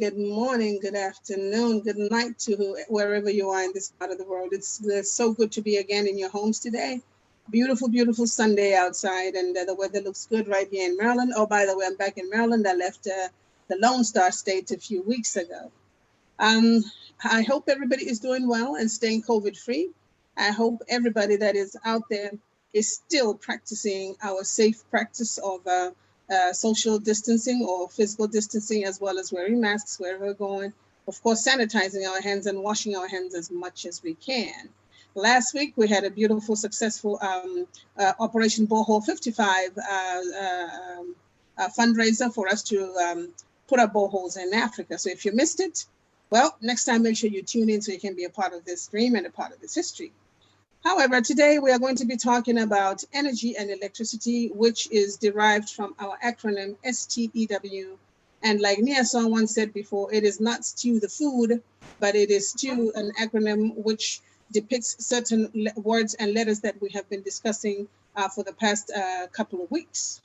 good morning, good afternoon, good night to wherever you are in this part of the world. It's so good to be again in your homes today. Beautiful, beautiful Sunday outside, and the weather looks good right here in Maryland. Oh, by the way, I'm back in Maryland. I left the Lone Star State a few weeks ago. Um, I hope everybody is doing well and staying COVID free. I hope everybody that is out there is still practicing our safe practice of social distancing or physical distancing, as well as wearing masks wherever we're going. Of course, sanitizing our hands and washing our hands as much as we can. Last week, we had a beautiful, successful Operation Borehole 55 fundraiser for us to put our boreholes in Africa. So if you missed it, well, next time, make sure you tune in so you can be a part of this stream and a part of this history. However, today we are going to be talking about energy and electricity, which is derived from our acronym STEW. And like Nia Song once said before, it is not stew the food, but it is stew, an acronym which depicts certain words and letters that we have been discussing for the past couple of weeks.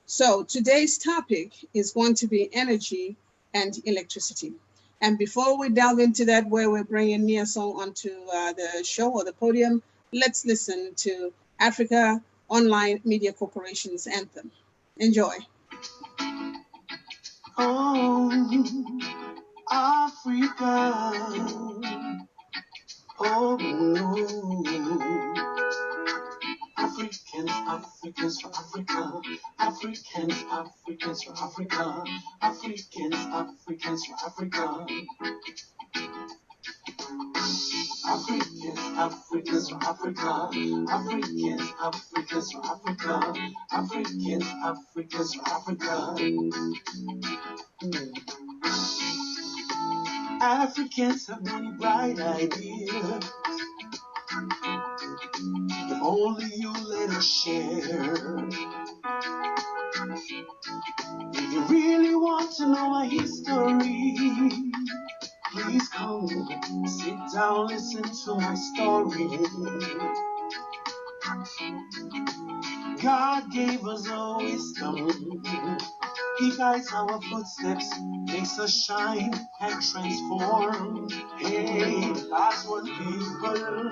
So today's topic is going to be energy and electricity. And before we delve into that, where we're bringing Nia Song onto the show or the podium, let's listen to Africa Online Media Corporation's anthem. Enjoy. Oh, Africa. Oh, Africans, Africans for Africa. Africans, Africans for Africa. Africans, Africans for Africa. Africans, Africans for Africa. Africans, Africans for Africa. Africans, Africans for Africa. Africans have many bright ideas. If only you let us share. If you really want to know my history, please come, sit down, listen to my story. God gave us all wisdom. He guides our footsteps, makes us shine and transform. Hey, as one people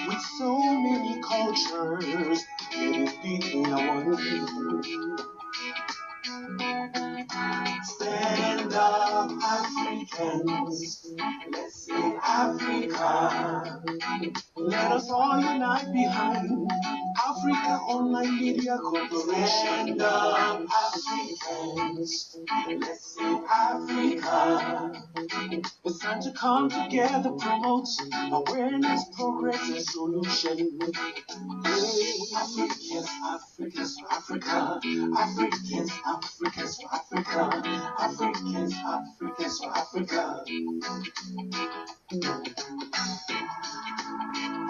with so many cultures, unity are one. Stand up, Africans. Let's sing Africa. Let us all unite behind Africa Online Media Corporation. Stand up, Africans. Let's sing Africa. It's time to come together, promote awareness, progress, and solution. Africans, Africans for Africa. Africans, Africans for Africa. Africans, Africans for Africa.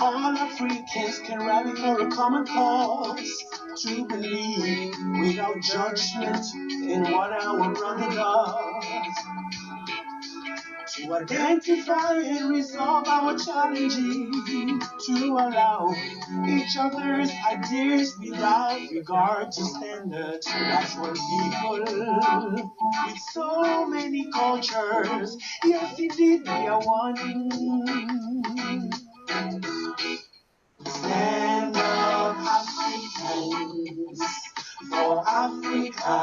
All Africans can rally for a common cause, to believe without judgment in what our brother does. To identify and resolve our challenges, to allow each other's ideas without regard to standards. That's what people with so many cultures, yes indeed we are one. Stand up, Africans, for Africa.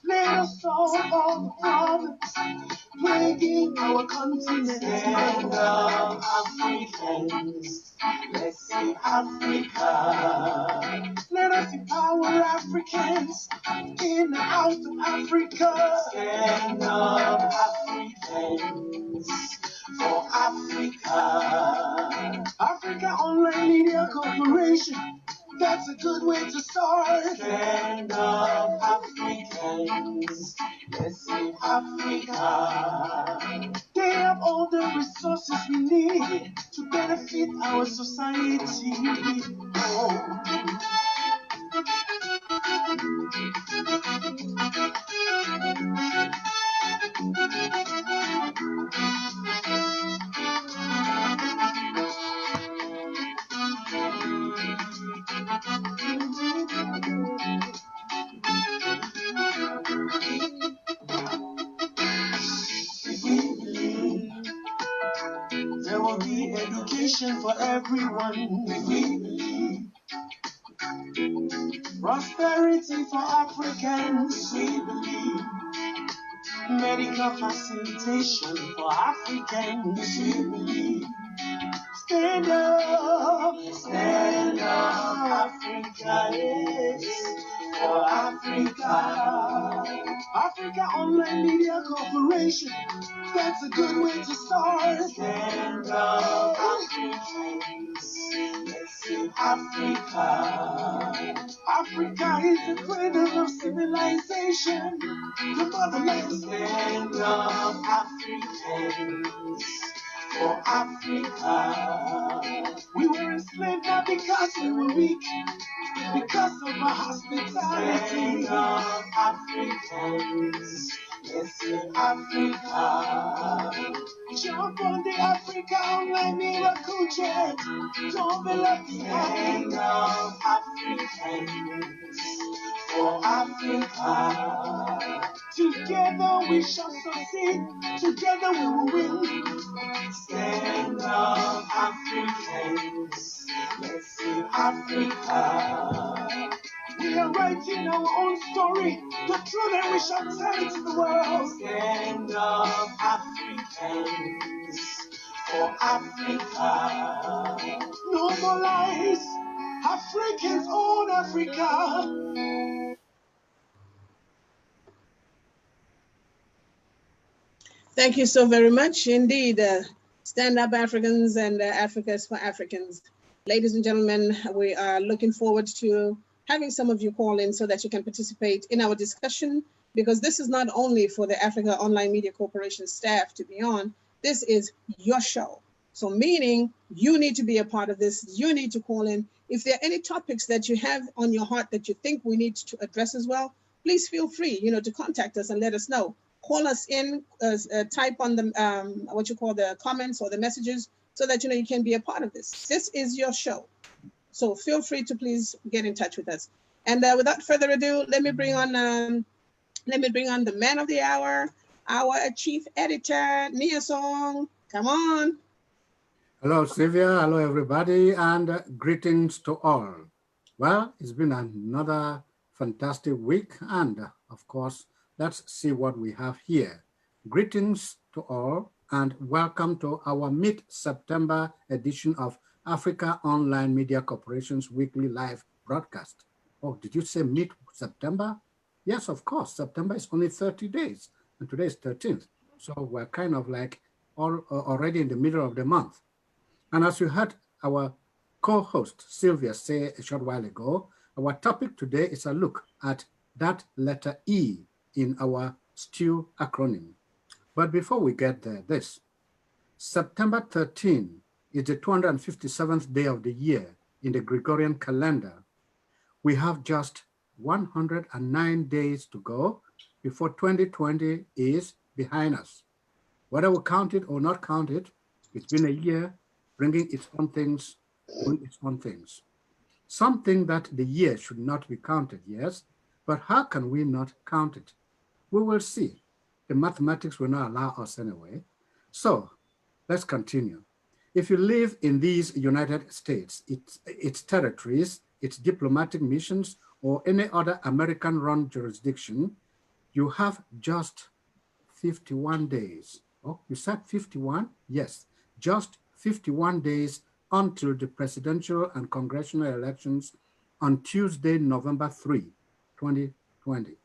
Let us solve all the problems plaguing our continent. Stand up, Africans. Let's see Africa. Let us empower Africans in and out of Africa. Stand up, Africans, for Africa. Africa Online Media Corporation. That's a good way to start. Stand up, Africans. Let's see Africa. They have all the resources we need to benefit our society. Oh. will be education for everyone. We believe prosperity for Africans. We believe medical facilitation for Africans. We believe stand up, Africa, yes, for Africa. Africa Online Media Corporation, that's a good way to start. Stand up, Africans, let's sing Africa. Africa is the cradle of civilization, the motherland. Stand up, Africans, for Africa. We were enslaved not because we were weak, because of our hospitality. Stand up, Africans, let's sing Africa. Jump on the Africa Online Miracle Jet. Don't be left behind. Stand up, Africans, for Africa. Together we shall succeed. Together we will win. Stand up, Africans. Let's sing Africa. We are writing our own story. The truth, and we shall tell it to the world. Stand up, Africans, for Africa. No more lies. Africans own Africa. Thank you so very much indeed. Stand up Africans and Africa is for Africans. Ladies and gentlemen, we are looking forward to having some of you call in so that you can participate in our discussion, because this is not only for the Africa Online Media Corporation staff to be on, this is your show. So meaning you need to be a part of this, you need to call in. If there are any topics that you have on your heart that you think we need to address as well, please feel free, to contact us and let us know. Call us in, type on the, what you call the comments or the messages, so that you can be a part of this. This is your show. So feel free to please get in touch with us. And without further ado, let me bring on the man of the hour, our chief editor, Nia Song. Come on. Hello, Sylvia. Hello, everybody, and greetings to all. Well, it's been another fantastic week, and of course, let's see what we have here. Greetings to all, and welcome to our mid-September edition of Africa Online Media Corporation's weekly live broadcast. Oh, did you say mid-September? Yes, of course. September is only 30 days, and today is 13th. So we're kind of like already in the middle of the month. And as you heard our co-host Sylvia say a short while ago, our topic today is a look at that letter E in our STEW acronym. But before we get there, this September 13 is the 257th day of the year in the Gregorian calendar. We have just 109 days to go before 2020 is behind us. Whether we count it or not count it, it's been a year bringing its own things, doing its own things. Something that the year should not be counted, yes, but how can we not count it? We will see. The mathematics will not allow us anyway. So let's continue. If you live in these United States, its territories, its diplomatic missions, or any other American-run jurisdiction, you have just 51 days. Oh, you said 51? Yes, just 51 days until the presidential and congressional elections on Tuesday, November 3, 2020.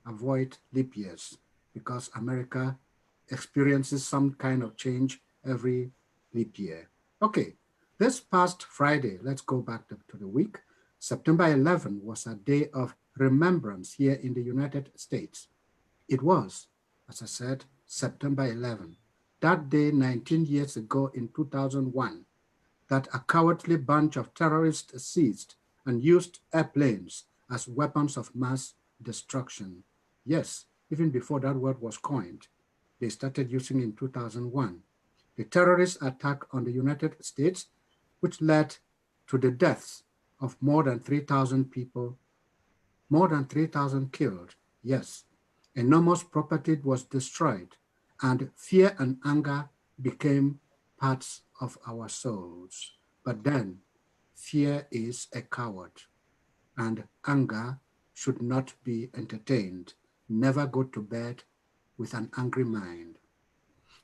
Avoid leap years, because America experiences some kind of change every leap year. Okay, this past Friday, let's go back to the week. September 11 was a day of remembrance here in the United States. It was, as I said, September 11. That day, 19 years ago in 2001, that a cowardly bunch of terrorists seized and used airplanes as weapons of mass destruction. Yes, even before that word was coined, they started using it in 2001. The terrorist attack on the United States, which led to the deaths of more than 3,000 people, more than 3,000 killed. Yes, enormous property was destroyed, and fear and anger became parts of our souls. But then, fear is a coward, and anger should not be entertained. Never go to bed with an angry mind.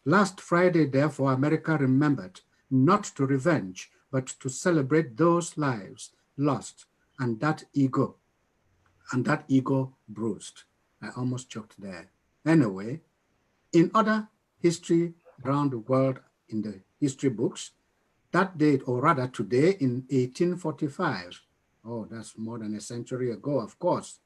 Last Friday, therefore, America remembered not to revenge, but to celebrate those lives lost and that ego bruised. I almost choked there. Anyway, in other history around the world, in the history books, that date, or rather today in 1845, oh, that's more than a century ago, of course,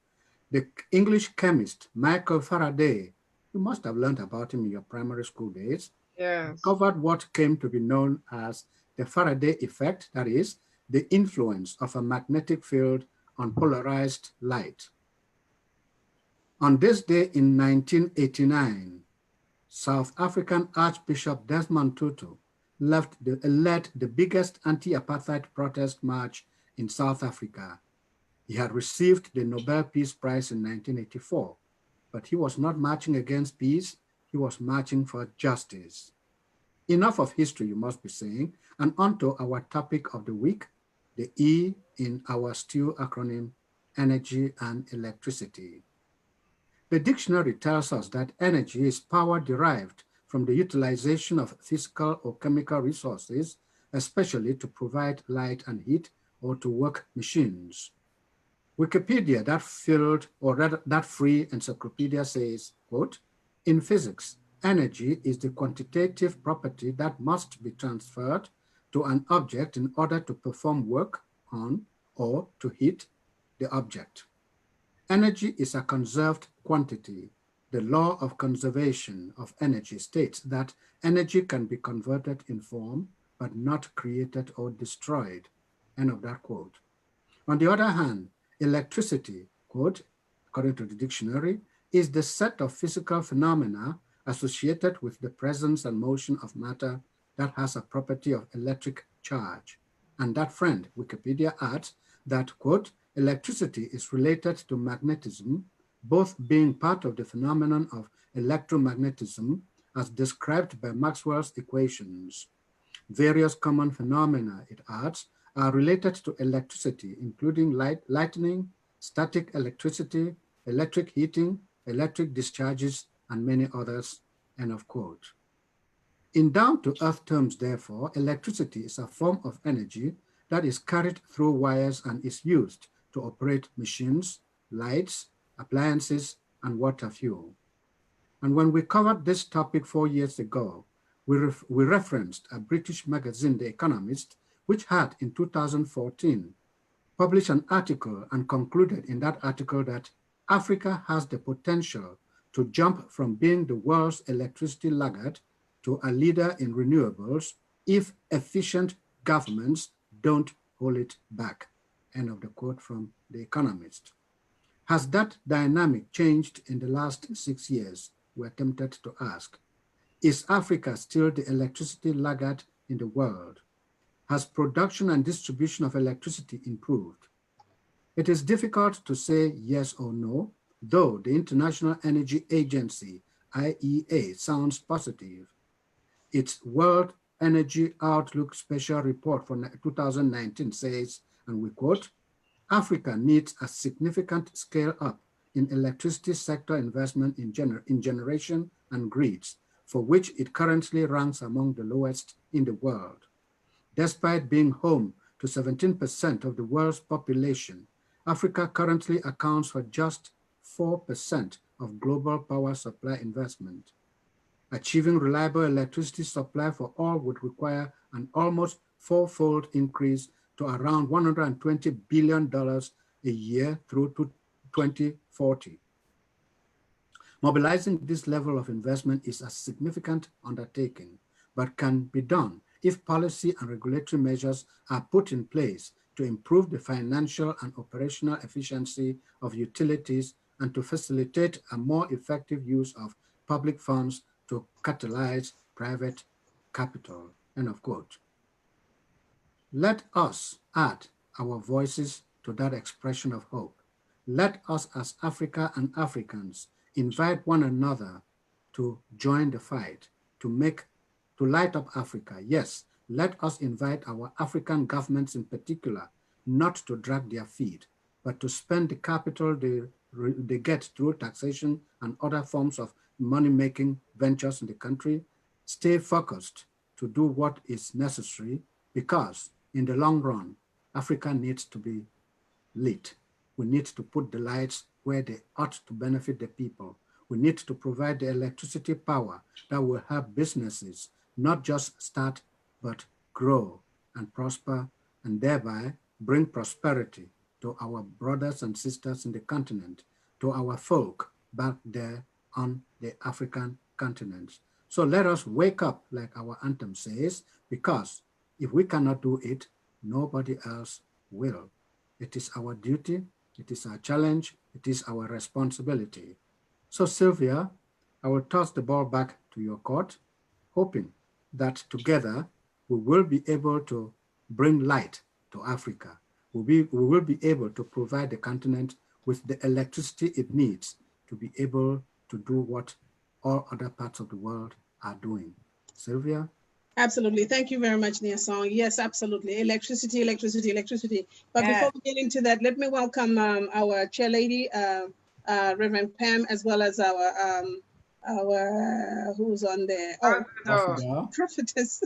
the English chemist Michael Faraday, you must have learned about him in your primary school days, Yes. discovered what came to be known as the Faraday effect, that is, the influence of a magnetic field on polarized light. On this day in 1989, South African Archbishop Desmond Tutu led the biggest anti-apartheid protest march in South Africa. He had received the Nobel Peace Prize in 1984, but he was not marching against peace, he was marching for justice. Enough of history, you must be saying, and on to our topic of the week, the E in our STEW acronym, energy and electricity. The dictionary tells us that energy is power derived from the utilization of physical or chemical resources, especially to provide light and heat or to work machines. Wikipedia, that field, or rather that free encyclopedia says, quote, in physics, energy is the quantitative property that must be transferred to an object in order to perform work on or to heat the object. Energy is a conserved quantity. The law of conservation of energy states that energy can be converted in form, but not created or destroyed. End of that quote. On the other hand, electricity, quote, according to the dictionary, is the set of physical phenomena associated with the presence and motion of matter that has a property of electric charge. And that friend, Wikipedia, adds that, quote, electricity is related to magnetism, both being part of the phenomenon of electromagnetism as described by Maxwell's equations. Various common phenomena, it adds, are related to electricity, including lightning, static electricity, electric heating, electric discharges, and many others, end of quote. In down-to-earth terms, therefore, electricity is a form of energy that is carried through wires and is used to operate machines, lights, appliances, and water fuel. And when we covered this topic 4 years ago, we referenced a British magazine, The Economist, which had in 2014 published an article and concluded in that article that Africa has the potential to jump from being the world's electricity laggard to a leader in renewables if efficient governments don't hold it back. End of the quote from The Economist. Has that dynamic changed in the last 6 years? We're tempted to ask. Is Africa still the electricity laggard in the world? Has production and distribution of electricity improved? It is difficult to say yes or no, though the International Energy Agency, IEA, sounds positive. Its World Energy Outlook Special Report for 2019 says, and we quote, Africa needs a significant scale up in electricity sector investment in generation and grids, for which it currently ranks among the lowest in the world. Despite being home to 17% of the world's population, Africa currently accounts for just 4% of global power supply investment. Achieving reliable electricity supply for all would require an almost fourfold increase to around $120 billion a year through to 2040. Mobilizing this level of investment is a significant undertaking, but can be done if policy and regulatory measures are put in place to improve the financial and operational efficiency of utilities and to facilitate a more effective use of public funds to catalyze private capital, end of quote. Let us add our voices to that expression of hope. Let us as Africa and Africans invite one another to join the fight, to light up Africa, yes, let us invite our African governments in particular not to drag their feet, but to spend the capital they get through taxation and other forms of money-making ventures in the country, stay focused to do what is necessary, because in the long run, Africa needs to be lit. We need to put the lights where they ought to benefit the people. We need to provide the electricity power that will help businesses not just start, but grow and prosper, and thereby bring prosperity to our brothers and sisters in the continent, to our folk back there on the African continent. So let us wake up, like our anthem says, because if we cannot do it, nobody else will. It is our duty, it is our challenge, it is our responsibility. So Sylvia, I will toss the ball back to your court, hoping that together we will be able to bring light to Africa. We will be able to provide the continent with the electricity it needs to be able to do what all other parts of the world are doing. Sylvia? Absolutely. Thank you very much, Nia Song. Yes, absolutely. Electricity, electricity, electricity. But before we get into that, let me welcome our chair lady, Reverend Pam, as well as our who's on there? Oh, prophetess,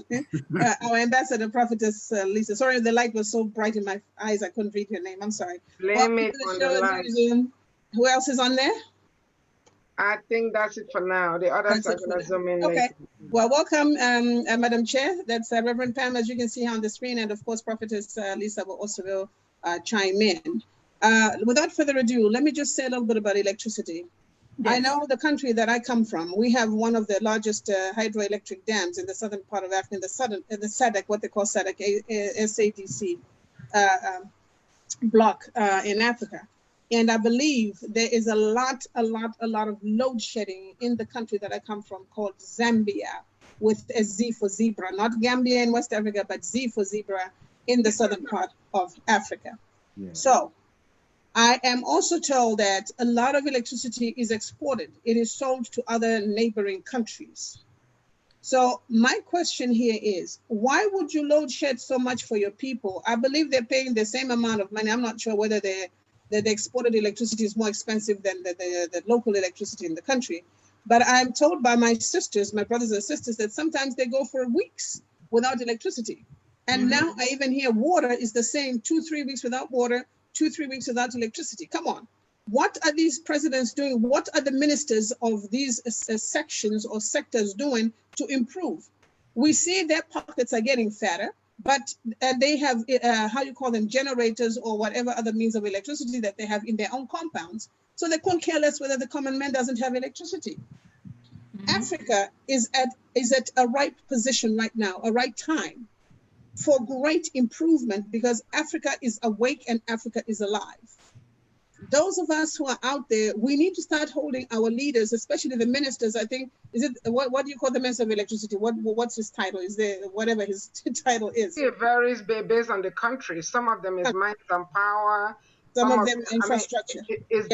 our ambassador, prophetess Lisa. Sorry, the light was so bright in my eyes, I couldn't read her name. I'm sorry. Blame it on the light. Who else is on there? I think that's it for now. The others are going to zoom in later. later. Well, welcome, Madam Chair. That's Reverend Pam, as you can see on the screen, and of course, Prophetess Lisa will also chime in. Without further ado, let me just say a little bit about electricity. Yes. I know the country that I come from, we have one of the largest hydroelectric dams in the southern part of Africa, in the SADC, what they call SADC, SADC block in Africa. And I believe there is a lot of load shedding in the country that I come from called Zambia, with a Z for zebra, not Gambia in West Africa, but Z for zebra in the southern part of Africa. Yeah. So I am also told that a lot of electricity is exported. It is sold to other neighboring countries. So my question here is, why would you load shed so much for your people? I believe they're paying the same amount of money. I'm not sure whether the exported electricity is more expensive than the local electricity in the country. But I'm told by my sisters, my brothers and sisters, that sometimes they go for weeks without electricity. And now I even hear water is the same, 2-3 weeks without water, 2-3 weeks without electricity. Come on. What are these presidents doing? What are the ministers of these sections or sectors doing to improve? We see their pockets are getting fatter, but they have, how you call them, generators or whatever other means of electricity that they have in their own compounds. So they couldn't care less whether the common man doesn't have electricity. Africa is at a right position right now, a right time for great improvement, because Africa is awake and Africa is alive. Those of us who are out there, we need to start holding our leaders, especially the ministers. I think, is it, what do you call the minister of electricity? What's his title? Is there, whatever his title is? It varies based on the country. Some of them is mines and power. Some of them infrastructure. I mean, it's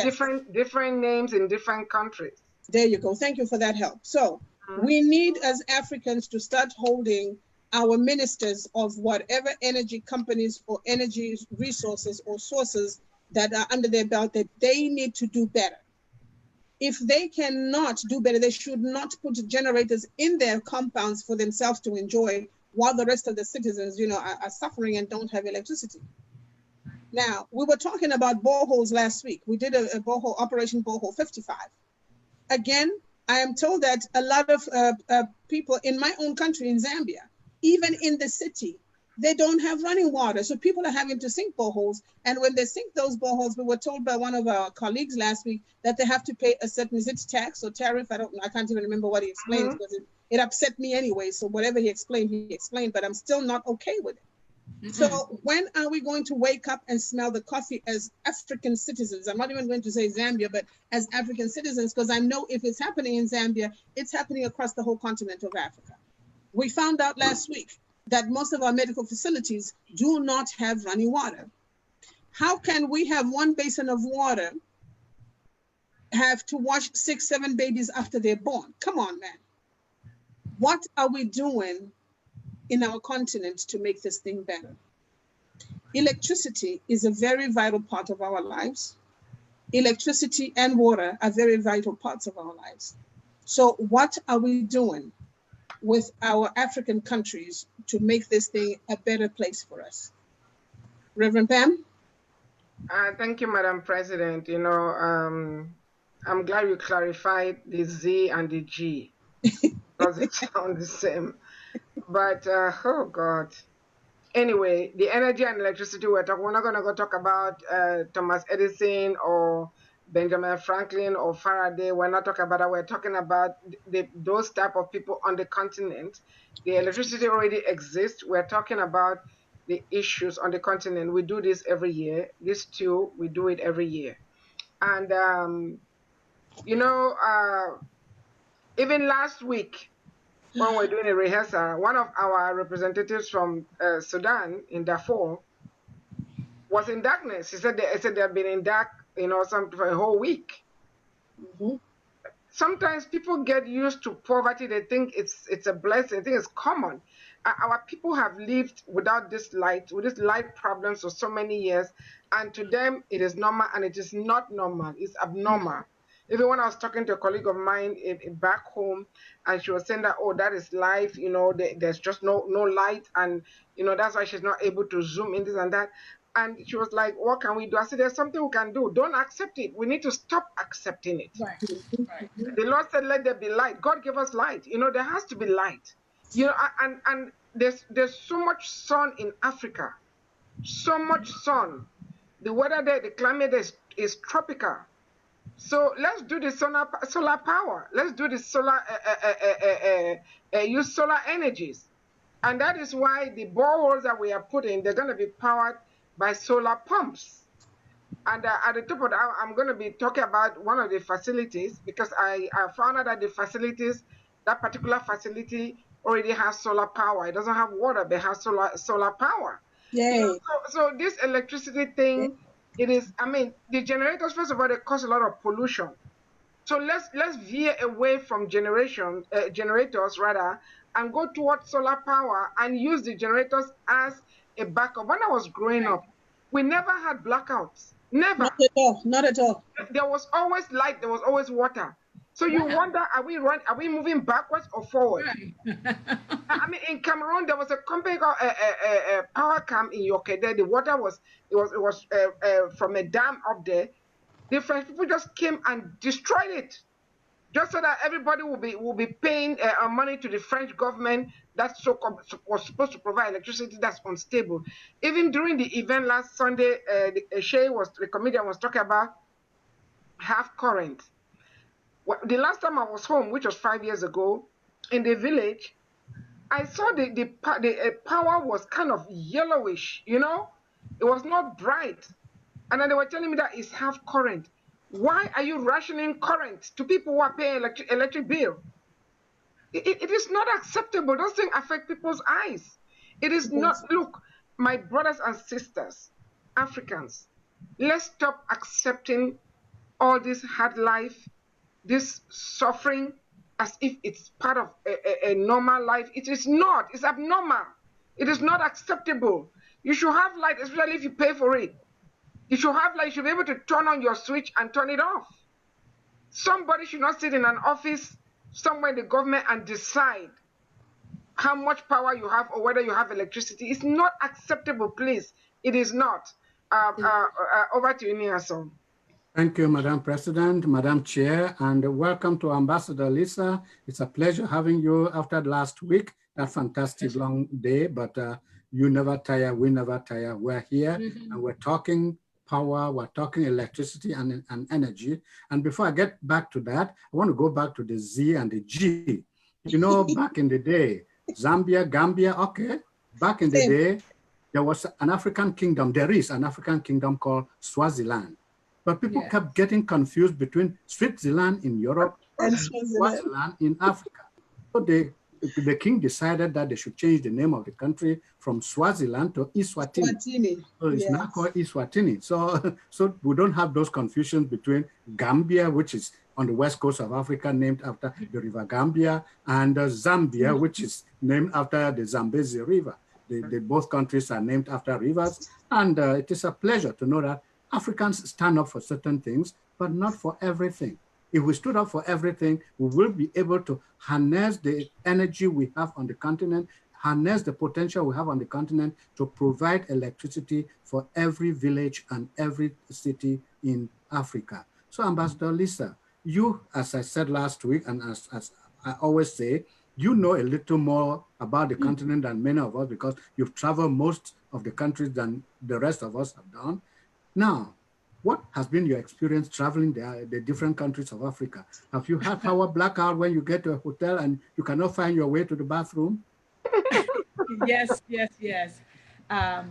different names in different countries. There you go. Thank you for that help. So we need, as Africans, to start holding our ministers of whatever energy companies or energy resources or sources that are under their belt, that they need to do better. If they cannot do better, they should not put generators in their compounds for themselves to enjoy, while the rest of the citizens, are suffering and don't have electricity. Now, we were talking about boreholes last week. We did a borehole, Operation Borehole 55. Again, I am told that a lot of people in my own country, in Zambia, even in the city, they don't have running water. So people are having to sink boreholes. And when they sink those boreholes, we were told by one of our colleagues last week that they have to pay a certain, is it tax or tariff? I can't even remember what he explained, because it upset me anyway. So whatever he explained, but I'm still not okay with it. So when are we going to wake up and smell the coffee as African citizens? I'm not even going to say Zambia, but as African citizens, because I know if it's happening in Zambia, it's happening across the whole continent of Africa. We found out last week that most of our medical facilities do not have running water. How can we have one basin of water have to wash 6-7 babies after they're born? Come on, man. What are we doing in our continent to make this thing better. Electricity is a very vital part of our lives. Electricity and water are very vital parts of our lives. So what are we doing with our African countries to make this thing a better place for us? Reverend Pam? Thank you, Madam President. You know, I'm glad you clarified the Z and the G because it sounds the same. But, oh God. Anyway, the energy and electricity we're not going to go talk about Thomas Edison or Benjamin Franklin or Faraday. We're not talking about that. We're talking about those type of people on the continent. The electricity already exists. We're talking about the issues on the continent. We do this every year. This too, we do it every year. And, you know, even last week, when we're doing a rehearsal, one of our representatives from Sudan in Darfur was in darkness. He said they've been in dark, you know, for a whole week. Mm-hmm. Sometimes people get used to poverty. They think it's a blessing. They think it's common. Our people have lived without this light, with this light problems for so many years, and to them it is normal, and it is not normal. It's abnormal. Even when I was talking to a colleague of mine back home, and she was saying that, oh, that is life, you know, there's just no light, and, you know, that's why she's not able to zoom in this and that. And she was like, what can we do? I said, there's something we can do. Don't accept it. We need to stop accepting it. Right. Right. The Lord said, let there be light. God gave us light. You know, there has to be light. You know, and there's so much sun in Africa. So much sun. The weather there, the climate there is tropical. So let's do the solar power. Let's do the solar, use solar energies. And that is why the boreholes that we are putting, they're going to be powered by solar pumps. And at the top of that, I'm going to be talking about one of the facilities, because I found out that the facilities, that particular facility already has solar power. It doesn't have water, but it has solar power. Yay. You know, so this electricity thing, it is, I mean, the generators, first of all, they cause a lot of pollution. So let's veer away from generators rather, and go towards solar power and use the generators as a backup. When I was growing up, we never had blackouts. Never. Not at all. Not at all. There was always light. There was always water. So you wonder, are we moving backwards or forward? Right. I mean, in Cameroon, there was a company called Power Cam in Yokede. The water was from a dam up there. The French people just came and destroyed it, just so that everybody will be paying money to the French government that was supposed to provide electricity that's unstable. Even during the event last Sunday, the comedian was talking about half current. The last time I was home, which was 5 years ago, in the village, I saw the power was kind of yellowish, you know? It was not bright. And then they were telling me that it's half current. Why are you rationing current to people who are paying electric bill? It is not acceptable. Those things affect people's eyes. It is not. Look, my brothers and sisters, Africans, let's stop accepting all this hard life, this suffering, as if it's part of a normal life. It is not. It's abnormal. It is not acceptable. You should have light, especially if you pay for it. You should have light. You should be able to turn on your switch and turn it off. Somebody should not sit in an office somewhere in the government and decide how much power you have or whether you have electricity. It's not acceptable, please. It is not. Over to you, Niason. Thank you, Madam President, Madam Chair, and welcome to Ambassador Lisa. It's a pleasure having you after last week, that fantastic long day, but you never tire, we never tire. We're here and we're talking power, we're talking electricity and energy. And before I get back to that, I want to go back to the Z and the G. You know, back in the day, Zambia, Gambia, okay. Back in the day, there was an African kingdom. There is an African kingdom called Swaziland. But people kept getting confused between Switzerland in Europe and Swaziland in Africa. So the king decided that they should change the name of the country from Swaziland to Eswatini. So it's now called Eswatini. So we don't have those confusions between Gambia, which is on the west coast of Africa named after the River Gambia, and Zambia, which is named after the Zambezi River. Both countries are named after rivers, and it is a pleasure to know that Africans stand up for certain things, but not for everything. If we stood up for everything, we will be able to harness the energy we have on the continent, harness the potential we have on the continent to provide electricity for every village and every city in Africa. So Ambassador Lisa, you, as I said last week, and as I always say, you know a little more about the continent than many of us because you've traveled most of the countries than the rest of us have done. Now, what has been your experience traveling the different countries of Africa? Have you had power blackout when you get to a hotel and you cannot find your way to the bathroom? Yes. I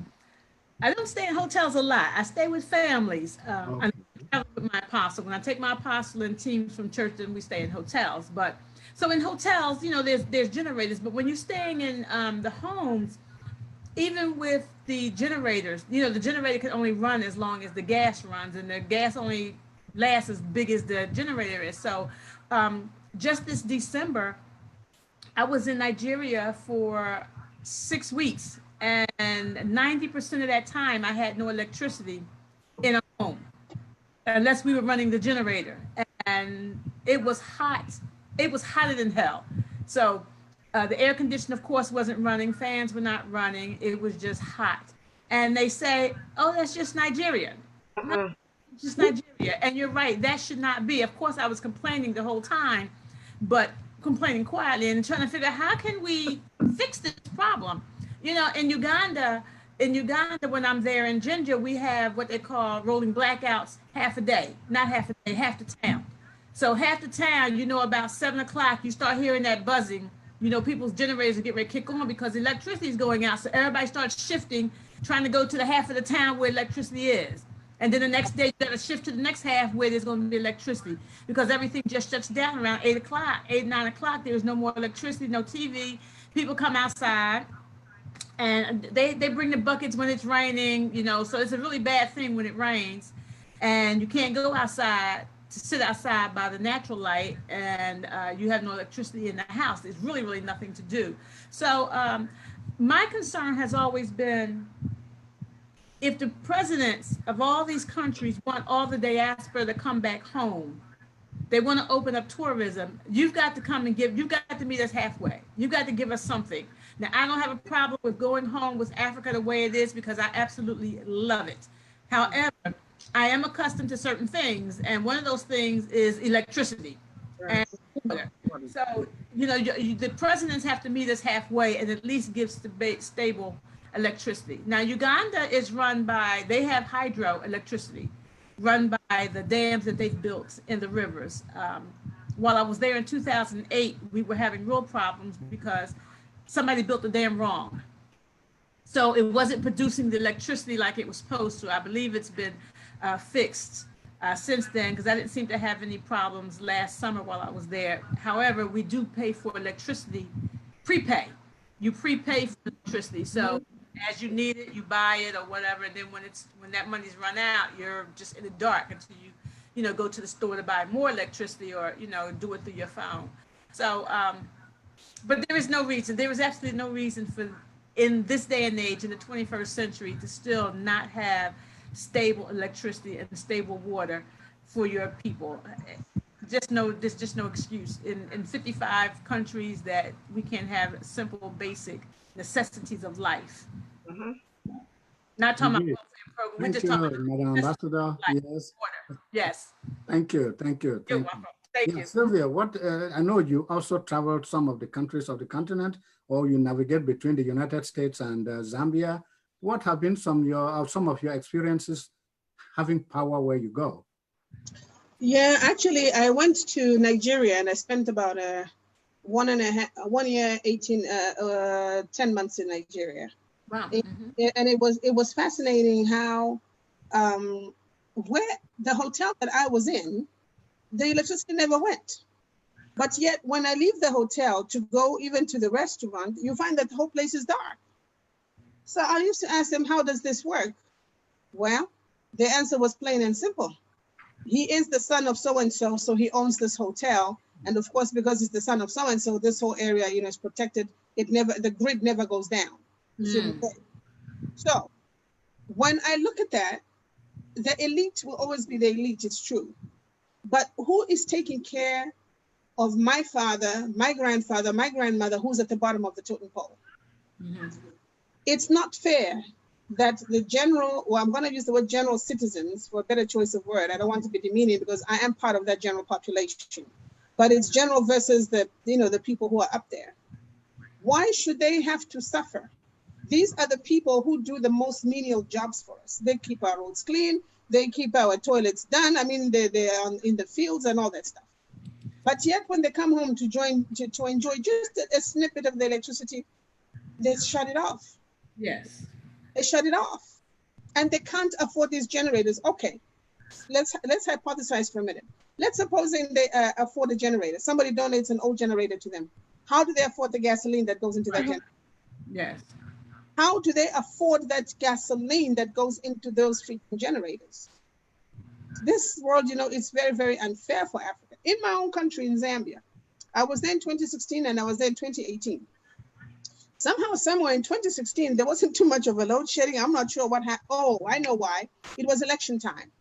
don't stay in hotels a lot. I stay with families. Okay. I travel with my apostle. When I take my apostle and teams from church, then we stay in hotels. But so in hotels, you know, there's generators. But when you're staying in the homes, even with the generators, you know, the generator can only run as long as the gas runs, and the gas only lasts as big as the generator is. So just this December, I was in Nigeria for 6 weeks, and 90% of that time I had no electricity in a home unless we were running the generator, and it was hot. It was hotter than hell. So the air conditioner, of course, wasn't running. Fans were not running. It was just hot. And they say, oh, that's just Nigeria. No, it's just Nigeria. And you're right. That should not be. Of course, I was complaining the whole time, but complaining quietly and trying to figure out how can we fix this problem. You know, in Uganda, when I'm there in Ginger, we have what they call rolling blackouts half a day, not half a day, half the town. So half the town, you know, about 7 o'clock, you start hearing that buzzing. You know, people's generators get ready to kick on because electricity is going out. So everybody starts shifting, trying to go to the half of the town where electricity is. And then the next day, you got to shift to the next half where there's going to be electricity because everything just shuts down around 8 o'clock, 8, 9 o'clock. There's no more electricity, no TV. People come outside and they bring the buckets when it's raining, you know, so it's a really bad thing when it rains and you can't go outside to sit outside by the natural light and you have no electricity in the house. There's really nothing to do. So my concern has always been if the presidents of all these countries want all the diaspora to come back home, they want to open up tourism, you've got to come and you've got to meet us halfway. You've got to give us something. Now, I don't have a problem with going home with Africa the way it is because I absolutely love it. However, I am accustomed to certain things, and one of those things is electricity and water. So, you know, the presidents have to meet us halfway and at least give stable electricity. Now, Uganda is run by, they have hydroelectricity run by the dams that they've built in the rivers. While I was there in 2008, we were having real problems because somebody built the dam wrong. So it wasn't producing the electricity like it was supposed to. I believe it's been fixed since then because I didn't seem to have any problems last summer while I was there. However, we do pay for electricity, prepay. You prepay for electricity. So as you need it, you buy it or whatever. And then when that money's run out, you're just in the dark until you know, go to the store to buy more electricity or, you know, do it through your phone. So, but there is no reason. There is absolutely no reason for, in this day and age, in the 21st century, to still not have stable electricity and stable water for your people. There's just no excuse. In 55 countries that we can have simple, basic necessities of life. Not talking about welfare program. We're just talking about Madam Ambassador. Yes. Water. Yes. Thank you. You're welcome. Thank you. Sylvia, what I know you also traveled some of the countries of the continent, or you navigate between the United States and Zambia. What have been some of your experiences having power where you go? Yeah, actually, I went to Nigeria and I spent about 1 year, 10 months in Nigeria. Wow. And it was fascinating how where the hotel that I was in, the electricity never went. But yet when I leave the hotel to go even to the restaurant, you find that the whole place is dark. So I used to ask them, how does this work? Well, the answer was plain and simple. he is the son of so-and-so, so he owns this hotel. And of course, because he's the son of so-and-so, this whole area, is protected. The grid never goes down. So when I look at that, the elite will always be the elite, it's true. But who is taking care of my father, my grandfather, my grandmother, who's at the bottom of the totem pole? It's not fair that the general, I'm going to use the word general citizens for a better choice of word. I don't want to be demeaning because I am part of that general population. But it's general versus the people who are up there. Why should they have to suffer? These are the people who do the most menial jobs for us. They keep our roads clean. They keep our toilets done. I mean, they're in the fields and all that stuff. But yet when they come home to enjoy just a snippet of the electricity, they shut it off. Yes. They shut it off. And they can't afford these generators. Okay, let's hypothesize for a minute. Let's suppose they afford a generator. Somebody donates an old generator to them. How do they afford the gasoline that goes into that generator? Yes. How do they afford that gasoline that goes into those freaking generators? This world, it's very, very unfair for Africa. In my own country, in Zambia, I was there in 2016 and I was there in 2018. Somehow, somewhere in 2016, there wasn't too much of a load shedding. I'm not sure what happened. Oh, I know why. It was election time.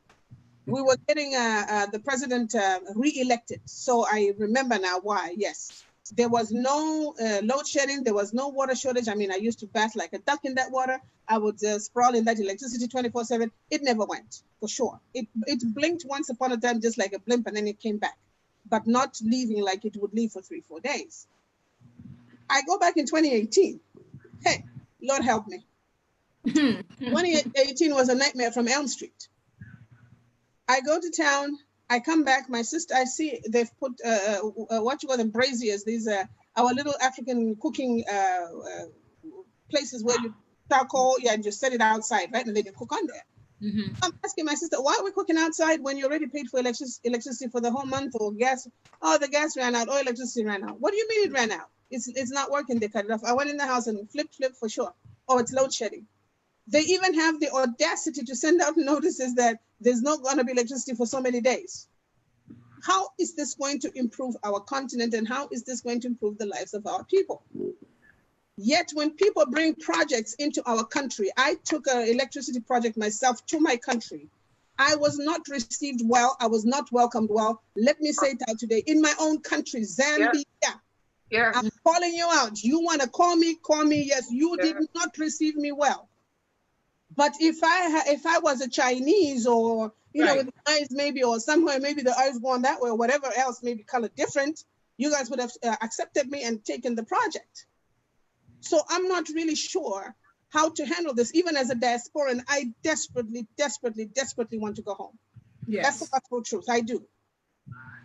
We were getting the president re-elected. So I remember now why, yes. There was no load shedding. There was no water shortage. I mean, I used to bath like a duck in that water. I would sprawl in that electricity 24/7. It never went, for sure. It blinked once upon a time, just like a blimp, and then it came back, but not leaving like it would leave for 3-4 days. I go back in 2018. Hey, Lord help me. 2018 was a nightmare from Elm Street. I go to town. I come back, my sister, I see they've put, what you call them, braziers. These are our little African cooking places where you charcoal, and you set it outside, right? And then you cook on there. I'm asking my sister, why are we cooking outside when you already paid for electricity for the whole month, or gas? Oh, the gas ran out, or electricity ran out. What do you mean it ran out? It's not working, they cut it off. I went in the house and flip for sure. Oh, it's load shedding. They even have the audacity to send out notices that there's not going to be electricity for so many days. How is this going to improve our continent, and how is this going to improve the lives of our people? Yet when people bring projects into our country, I took an electricity project myself to my country. I was not received well. I was not welcomed well. Let me say it out today. In my own country, Zambia. Yeah. I'm calling you out. You want to call me? Call me. Yes, you did not receive me well. But if I was a Chinese, or with eyes maybe, or somewhere maybe the eyes going that way, or whatever else, maybe color different, you guys would have accepted me and taken the project. So I'm not really sure how to handle this, even as a diasporan. I desperately, desperately, desperately want to go home. Yes. That's the actual truth. I do.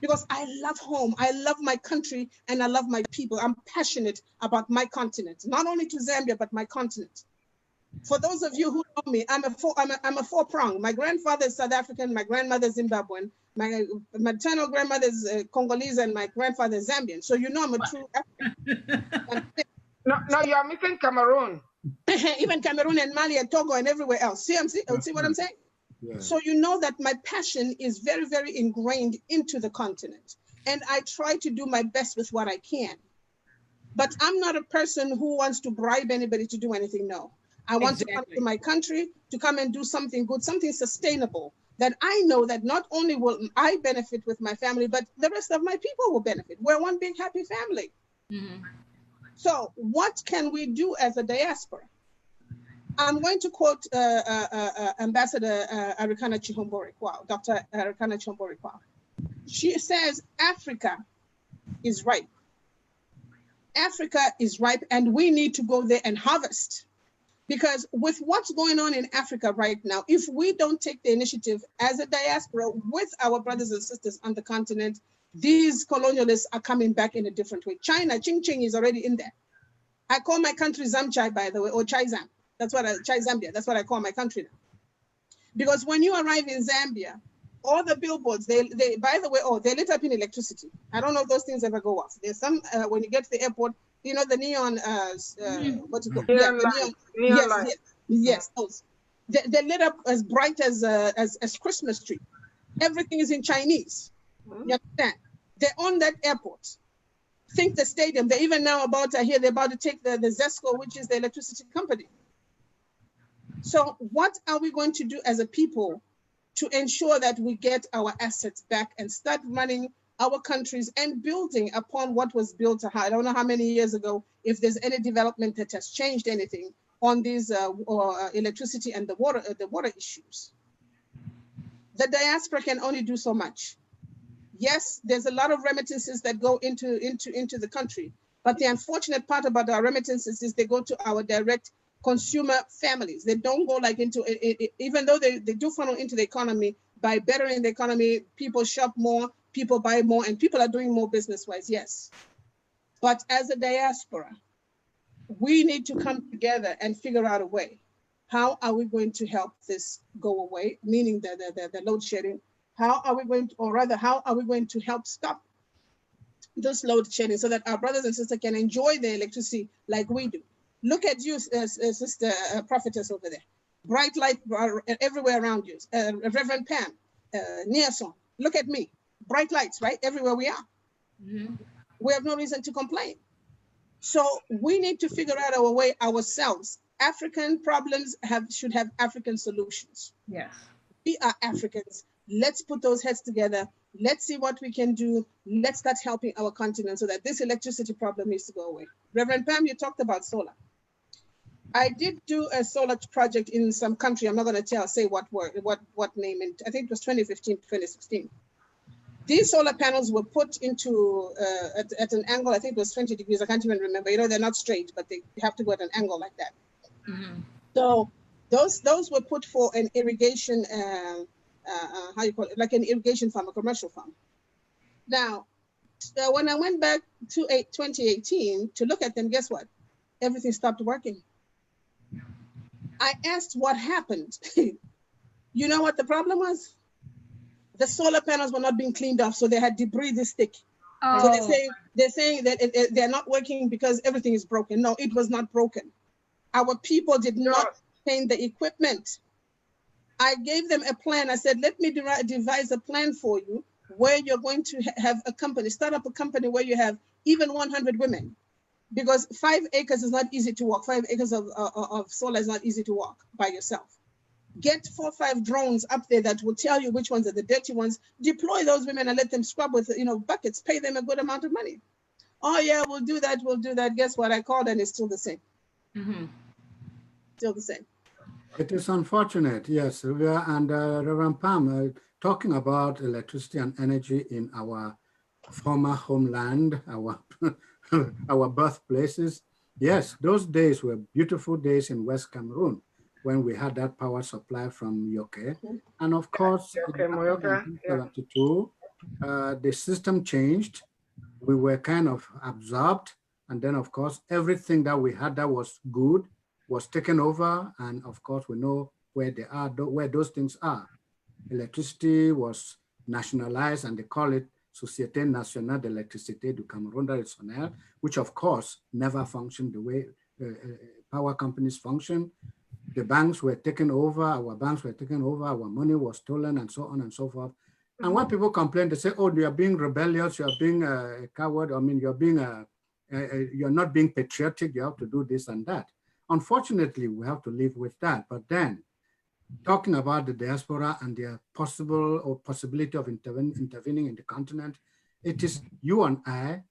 Because I love home. I love my country, and I love my people. I'm passionate about my continent, not only to Zambia, but my continent. For those of you who know me, I'm a four-prong. My grandfather is South African, my grandmother is Zimbabwean, my maternal grandmother is Congolese, and my grandfather is Zambian. So I'm a true African. No, you are missing Cameroon. Even Cameroon and Mali and Togo and everywhere else. See what I'm saying? Yeah. So that my passion is very, very ingrained into the continent. And I try to do my best with what I can. But I'm not a person who wants to bribe anybody to do anything, no. I want to come to my country to come and do something good, something sustainable, that I know that not only will I benefit with my family, but the rest of my people will benefit. We're one big happy family. So what can we do as a diaspora? I'm going to quote Ambassador Arikana Chihombori-Kwao, Dr. Arikana Chihombori-Kwao. She says, Africa is ripe. Africa is ripe, and we need to go there and harvest. Because with what's going on in Africa right now, if we don't take the initiative as a diaspora with our brothers and sisters on the continent, these colonialists are coming back in a different way. China, Ching Ching is already in there. I call my country Zamchai, by the way, or Chai Zam. Chai Zambia. That's what I call my country now. Because when you arrive in Zambia, all the billboards, they by the way, they're lit up in electricity. I don't know if those things ever go off. There's some, when you get to the airport, the neon, what you call it? Yeah, the neon light. Yes, those. They're lit up as bright as Christmas tree. Everything is in Chinese. You understand? They own that airport. Think the stadium. They're even now about to hear they're about to take the ZESCO, which is the electricity company. So what are we going to do as a people to ensure that we get our assets back and start running our countries and building upon what was built? I don't know how many years ago, if there's any development that has changed anything on these electricity and the water issues. The diaspora can only do so much. Yes, there's a lot of remittances that go into the country, but the unfortunate part about our remittances is they go to our direct consumer families. They don't go like into it, even though they do funnel into the economy. By bettering the economy, people shop more, people buy more, and people are doing more business-wise, yes. But as a diaspora, we need to come together and figure out a way. How are we going to help this go away, meaning the load shedding? How are we going to, or rather, how are we going to help stop this load shedding so that our brothers and sisters can enjoy the electricity like we do? Look at you, Sister Prophetess over there. Bright light everywhere around you. Reverend Pam, Niason, look at me. Bright lights, right? Everywhere we are. Mm-hmm. We have no reason to complain. So we need to figure out our way ourselves. African problems should have African solutions. Yes. We are Africans. Let's put those heads together. Let's see what we can do. Let's start helping our continent so that this electricity problem needs to go away. Reverend Pam, you talked about solar. I did do a solar project in some country. I'm not going to say what name. And I think it was 2015, 2016. These solar panels were put into at an angle. I think it was 20 degrees. I can't even remember. You know, they're not straight, but they have to go at an angle like that. Mm-hmm. So those were put for an irrigation. How you call it? Like an irrigation farm, a commercial farm. Now, when I went back to 2018 to look at them, guess what? Everything stopped working. I asked what happened. You know what the problem was? The solar panels were not being cleaned off, so they had debris this thick. Oh. So they're saying that they're not working because everything is broken. No, it was not broken. Our people did not clean the equipment. I gave them a plan. I said, let me devise a plan for you where you're going to have a company, start up a company where you have even 100 women. Because 5 acres is not easy to walk. 5 acres of solar is not easy to walk by yourself. Get 4 or 5 drones up there that will tell you which ones are the dirty ones. Deploy those women and let them scrub with buckets. Pay them a good amount of money. Oh yeah, we'll do that. We'll do that. Guess what? I called and it's still the same. Mm-hmm. Still the same. It is unfortunate, yes, Sylvia and Reverend Pam, talking about electricity and energy in our former homeland, our birthplaces. Yes, those days were beautiful days in West Cameroon when we had that power supply from Yoke. And of course, in 1972, the system changed. We were kind of absorbed. And then, of course, everything that we had that was good was taken over. And of course, we know where they are, where those things are. Electricity was nationalized, and they call it Société Nationale d'Électricité du Cameroun traditionnelle, which of course never functioned the way power companies function. The banks were taken over, our banks were taken over, our money was stolen, and so on and so forth. And when people complain, they say, oh, you are being rebellious, you are being a coward, I mean, you're not being patriotic, you have to do this and that. Unfortunately, we have to live with that. But then, talking about the diaspora and their possibility of intervening in the continent, it is you and I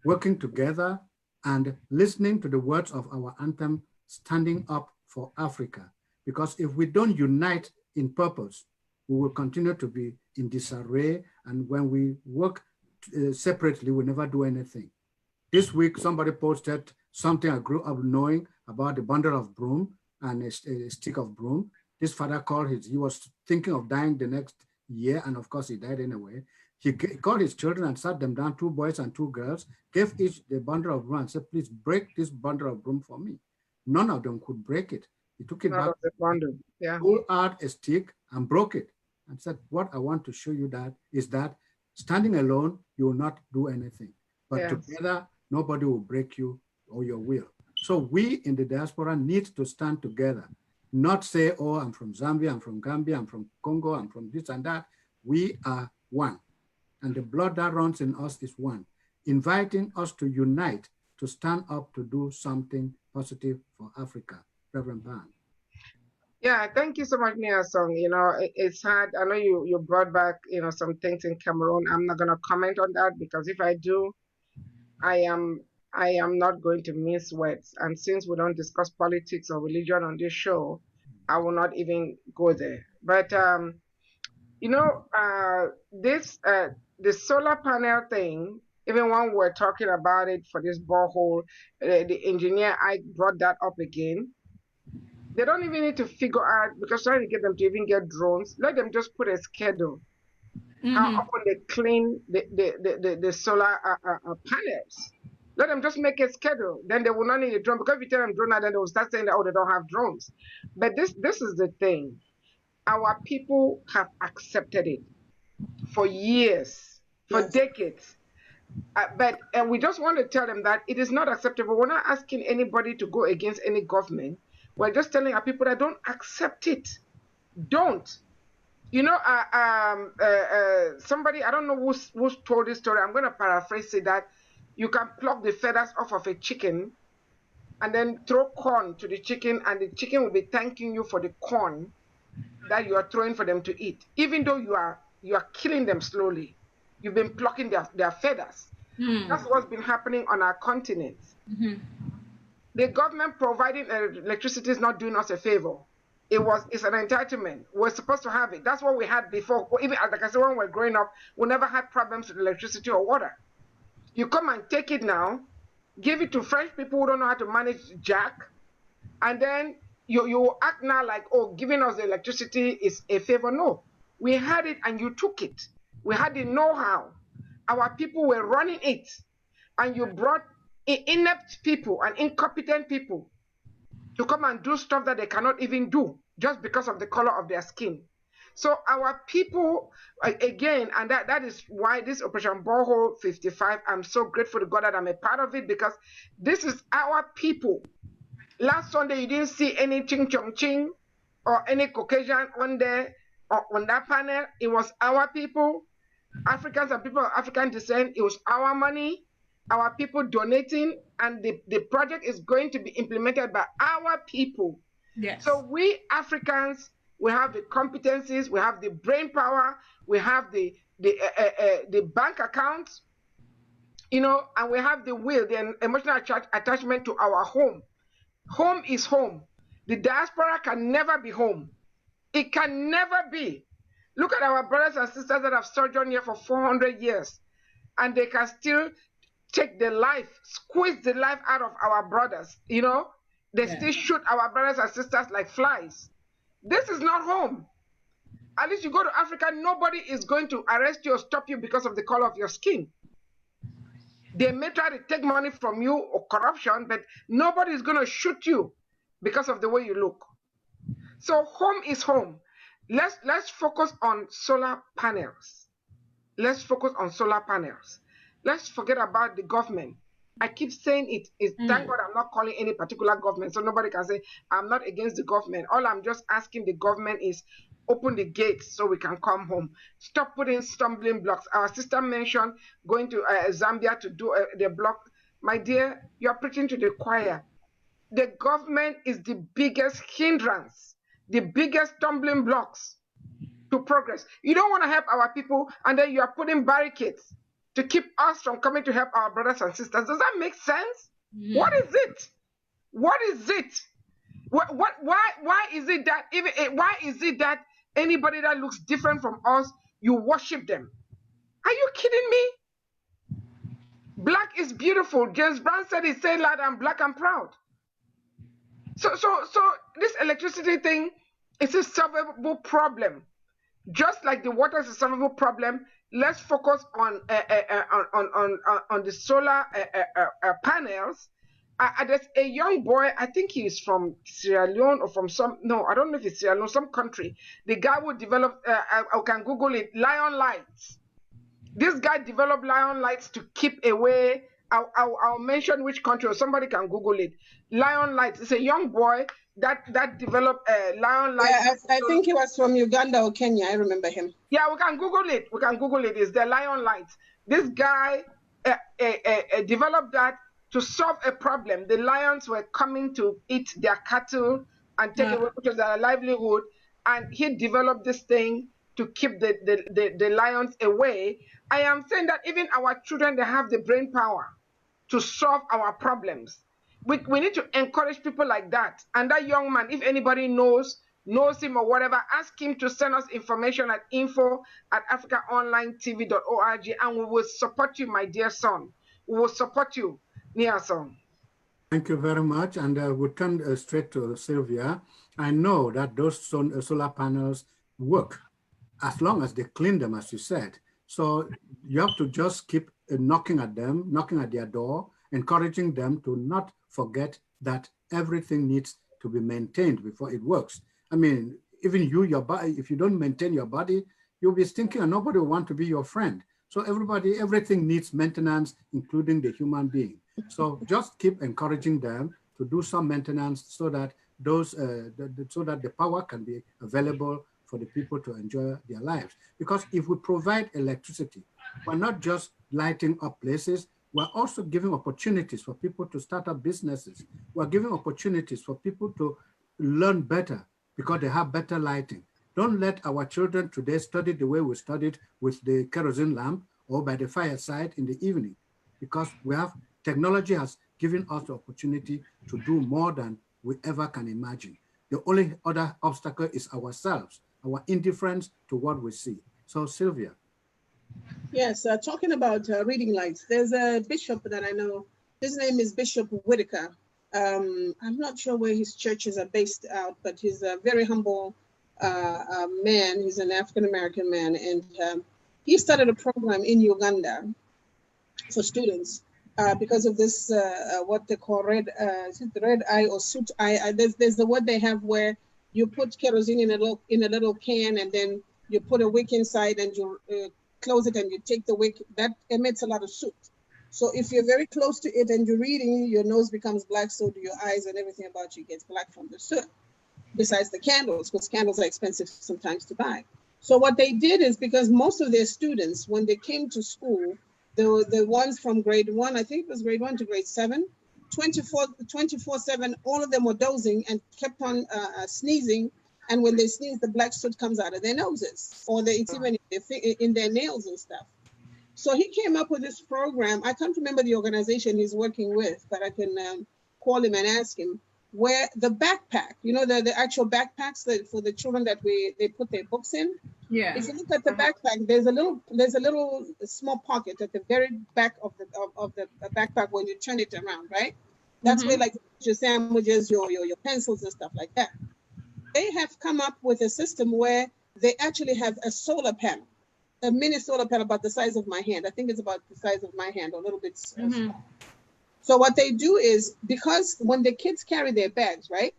working together and listening to the words of our anthem, standing up for Africa. Because if we don't unite in purpose, we will continue to be in disarray. And when we work separately, we never do anything. This week, somebody posted something I grew up knowing about a bundle of broom and a stick of broom. This father called he was thinking of dying the next year, and of course he died anyway. He called his children and sat them down, 2 boys and 2 girls, gave each the bundle of broom and said, please break this bundle of broom for me. None of them could break it. He took it back, pulled out a stick and broke it and said, what I want to show you is that standing alone, you will not do anything. But together, nobody will break you or your will. So we in the diaspora need to stand together. Not say, oh, I'm from Zambia, I'm from Gambia, I'm from Congo, I'm from this and that. We are one. And the blood that runs in us is one, inviting us to unite, to stand up, to do something positive for Africa. Reverend Ban. Yeah, thank you so much, Nia Song. You know, it's hard. I know you brought back, you know, some things in Cameroon. I'm not gonna comment on that because if I do, I am not going to mince words. And since we don't discuss politics or religion on this show, I will not even go there. But you know, the solar panel thing. Even when we're talking about it for this borehole, the engineer I brought that up again. They don't even need to figure out, because trying to get them to even get drones, let them just put a schedule. How often they clean the solar panels. Let them just make a schedule. Then they will not need a drone, because if you tell them drone, then they will start saying that, oh, they don't have drones. But this is the thing. Our people have accepted it for years, for decades. And we just want to tell them that it is not acceptable. We're not asking anybody to go against any government. We're just telling our people that don't accept it. Don't. You know, somebody, I don't know who's told this story. I'm going to paraphrase it, that you can pluck the feathers off of a chicken and then throw corn to the chicken, and the chicken will be thanking you for the corn that you are throwing for them to eat, even though you are killing them slowly. You've been plucking their feathers. That's what's been happening on our continent. The government providing electricity is not doing us a favor. It's an entitlement. We're supposed to have it. That's what we had before. Even like I said, when we were growing up, we never had problems with electricity or water. You come and take it now, give it to French people who don't know how to manage jack, and then you act now like, oh, giving us the electricity is a favor. No, we had it and you took it. We had the know-how. Our people were running it, and you brought inept people and incompetent people to come and do stuff that they cannot even do just because of the color of their skin. So our people, again, and that is why this Operation Borehole 55, I'm so grateful to God that I'm a part of it, because this is our people. Last Sunday, you didn't see any ching chong ching or any Caucasian on there or on that panel. It was our people, Africans and people of African descent. It was our money, our people donating, and the project is going to be implemented by our people. Yes. So we Africans, we have the competencies, we have the brain power, we have the bank accounts, you know, and we have the will, the emotional attachment to our home. Home is home. The diaspora can never be home. It can never be. Look at our brothers and sisters that have sojourned here for 400 years, and they can still take the life, squeeze the life out of our brothers, you know? They still shoot our brothers and sisters like flies. This is not home. At least you go to Africa, nobody is going to arrest you or stop you because of the color of your skin. They may try to take money from you or corruption, but nobody is going to shoot you because of the way you look. So home is home. Let's focus on solar panels. Let's focus on solar panels. Let's forget about the government. I keep saying it is, thank God I'm not calling any particular government, so nobody can say I'm not against the government. All I'm just asking the government is open the gates so we can come home. Stop putting stumbling blocks. Our sister mentioned going to Zambia to do the block. My dear, you're preaching to the choir. The government is the biggest hindrance, the biggest stumbling blocks to progress. You don't want to help our people, and then you are putting barricades to keep us from coming to help our brothers and sisters. Does that make sense? What is it? What is it? Why is it that anybody that looks different from us, you worship them? Are you kidding me? Black is beautiful. James Brown said it, say loud, I'm black and proud. So this electricity thing is a solvable problem. Just like the water is a solvable problem, let's focus on the solar panels. There's a young boy, I think he's from Sierra Leone or from I don't know if it's Sierra Leone, some country. The guy who developed, I can Google it, lion lights. This guy developed lion lights to keep away I'll mention which country, or somebody can Google it. Lion Light. It's a young boy that developed a Lion Light. Yeah, I think he was from Uganda or Kenya. I remember him. Yeah, we can Google it. We can Google it. It's the Lion Light. This guy developed that to solve a problem. The lions were coming to eat their cattle and take away, which was their livelihood. And he developed this thing to keep the lions away. I am saying that even our children, they have the brain power to solve our problems. We need to encourage people like that. And that young man, if anybody knows him or whatever, ask him to send us information at info@africaonlinetv.org, and we will support you, my dear son. We will support you, Nia son. Thank you very much. And we'll turn straight to Sylvia. I know that those solar panels work as long as they clean them, as you said. So you have to just keep knocking at them, knocking at their door, encouraging them to not forget that everything needs to be maintained before it works. I mean, even your body, if you don't maintain your body, you'll be stinking and nobody will want to be your friend. So everything needs maintenance, including the human being. So just keep encouraging them to do some maintenance so that the power can be available for the people to enjoy their lives. Because if we provide electricity, we're not just lighting up places, we're also giving opportunities for people to start up businesses. We're giving opportunities for people to learn better because they have better lighting. Don't let our children today study the way we studied with the kerosene lamp or by the fireside in the evening, because technology has given us the opportunity to do more than we ever can imagine. The only other obstacle is ourselves, our indifference to what we see. So Sylvia. Yes, talking about reading lights, there's a bishop that I know. His name is Bishop Whitaker. I'm not sure where his churches are based out, but he's a very humble man. He's an African-American man, and he started a program in Uganda for students because of this, what they call red eye or soot eye. There's the word they have where you put kerosene in a little can, and then you put a wick inside, and you close it, and you take the wick. That emits a lot of soot. So if you're very close to it and you're reading, your nose becomes black, so do your eyes, and everything about you gets black from the soot. Besides the candles, because candles are expensive sometimes to buy. So what they did is, because most of their students, when they came to school, the ones from grade 1, I think it was grade 1 to grade 7, 24/7, all of them were dozing and kept on sneezing. And when they sneeze, the black soot comes out of their noses, or it's even in their nails and stuff. So he came up with this program. I can't remember the organization he's working with, but I can call him and ask him, where the backpack, the actual backpacks for the children that they put their books in. Yeah. If you look at the backpack, there's a little small pocket at the very back of the backpack when you turn it around, right? That's where like your sandwiches, your pencils and stuff like that. They have come up with a system where they actually have a solar panel, a mini solar panel about the size of my hand. I think it's about the size of my hand, or a little bit small. So what they do is, because when the kids carry their bags, right,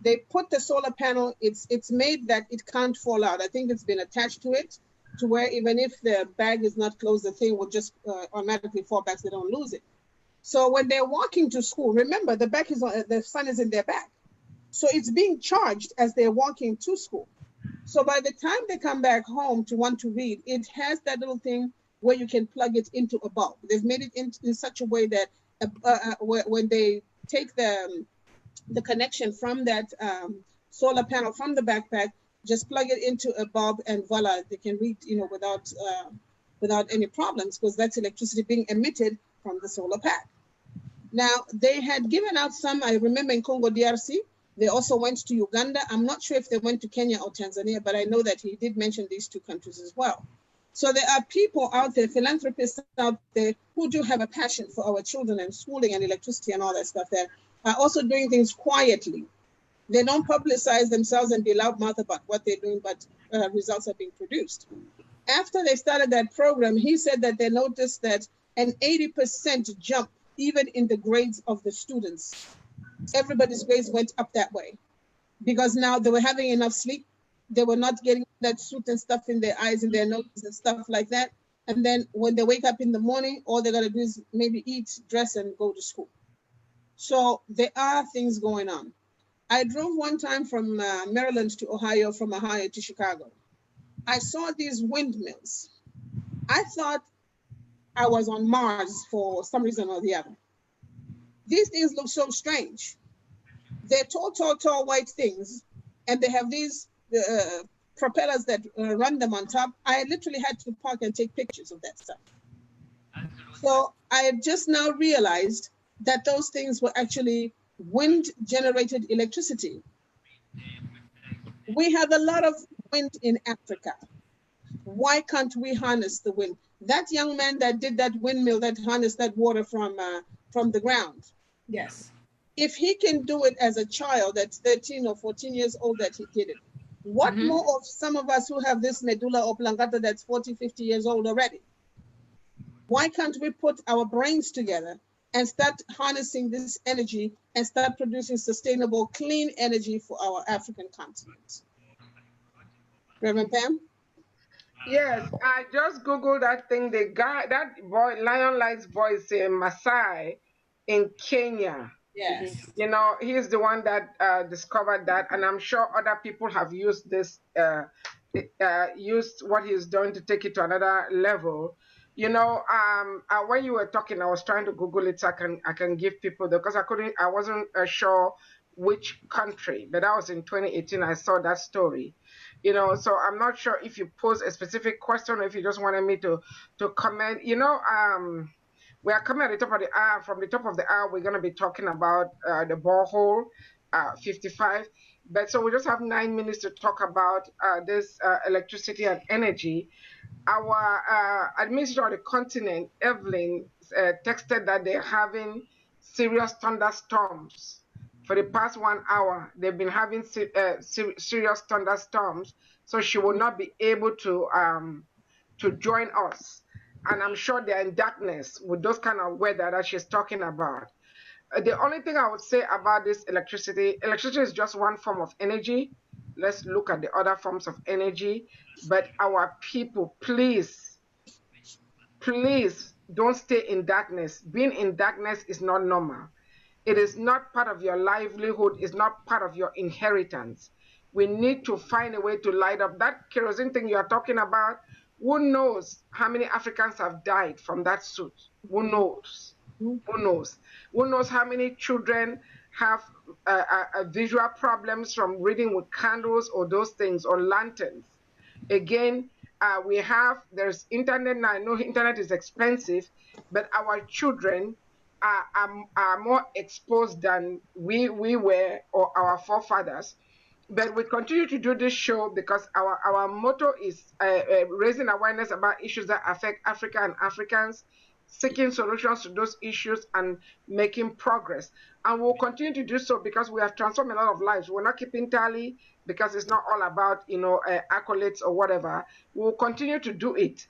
they put the solar panel, it's made that it can't fall out. I think it's been attached to it to where even if the bag is not closed, the thing will just automatically fall back so they don't lose it. So when they're walking to school, remember the sun is in their back. So it's being charged as they're walking to school. So by the time they come back home to want to read, it has that little thing where you can plug it into a bulb. They've made it in such a way that when they take the connection from that solar panel from the backpack, just plug it into a bulb, and voila, they can read, without any problems, because that's electricity being emitted from the solar pack. Now, they had given out some, I remember in Congo, DRC, they also went to Uganda. I'm not sure if they went to Kenya or Tanzania, but I know that he did mention these two countries as well. So there are people out there, philanthropists out there, who do have a passion for our children and schooling and electricity and all that stuff, that are also doing things quietly. They don't publicize themselves and be loudmouth about what they're doing, but results are being produced. After they started that program, he said that they noticed that an 80% jump, even in the grades of the students. Everybody's grades went up that way, because now they were having enough sleep. They were not getting that soot and stuff in their eyes and their noses and stuff like that. And then when they wake up in the morning, all they got to do is maybe eat, dress, and go to school. So there are things going on. I drove one time from Maryland to Ohio, from Ohio to Chicago. I saw these windmills. I thought I was on Mars for some reason or the other. These things look so strange. They're tall white things, and they have these propellers that run them on top. I literally had to park and take pictures of that stuff. So I just now realized that those things were actually wind-generated electricity. We have a lot of wind in Africa. Why can't we harness the wind? That young man that did that windmill, that harnessed that water from the ground. Yes. If he can do it as a child that's 13 or 14 years old that he did it, what more of some of us who have this medulla oblongata that's 40, 50 years old already? Why can't we put our brains together and start harnessing this energy and start producing sustainable, clean energy for our African continent? Reverend Pam? Yes, I just Googled that thing. The guy, that boy, Lion Light's boy is a Maasai in Kenya. Yes. You know, he's the one that discovered that, and I'm sure other people have used this, used what he's done to take it to another level. You know, when you were talking, I was trying to Google it so I can give people because I wasn't sure which country, but that was in 2018. I saw that story. You know, so I'm not sure if you pose a specific question or if you just wanted me to comment. You know, we are coming at the top of the hour. From the top of the hour, we're going to be talking about the borehole 55. But so we just have 9 minutes to talk about this electricity and energy. Our administrator of the continent, Evelyn, texted that they're having serious thunderstorms. For the past 1 hour, they've been having serious thunderstorms, so she will not be able to join us. And I'm sure they're in darkness with those kind of weather that she's talking about. The only thing I would say about this electricity is just one form of energy. Let's look at the other forms of energy. But our people, please don't stay in darkness. Being in darkness is not normal. It is not part of your livelihood. It's not part of your inheritance. We need to find a way to light up that kerosene thing you are talking about. Who knows how many Africans have died from that soot? Who knows? Who knows? Who knows how many children have visual problems from reading with candles or those things or lanterns? Again, there's internet now. I know internet is expensive, but our children are more exposed than we were or our forefathers. But we continue to do this show because our motto is raising awareness about issues that affect Africa and Africans, seeking solutions to those issues and making progress. And we'll continue to do so because we have transformed a lot of lives. We're not keeping tally because it's not all about, accolades or whatever. We'll continue to do it,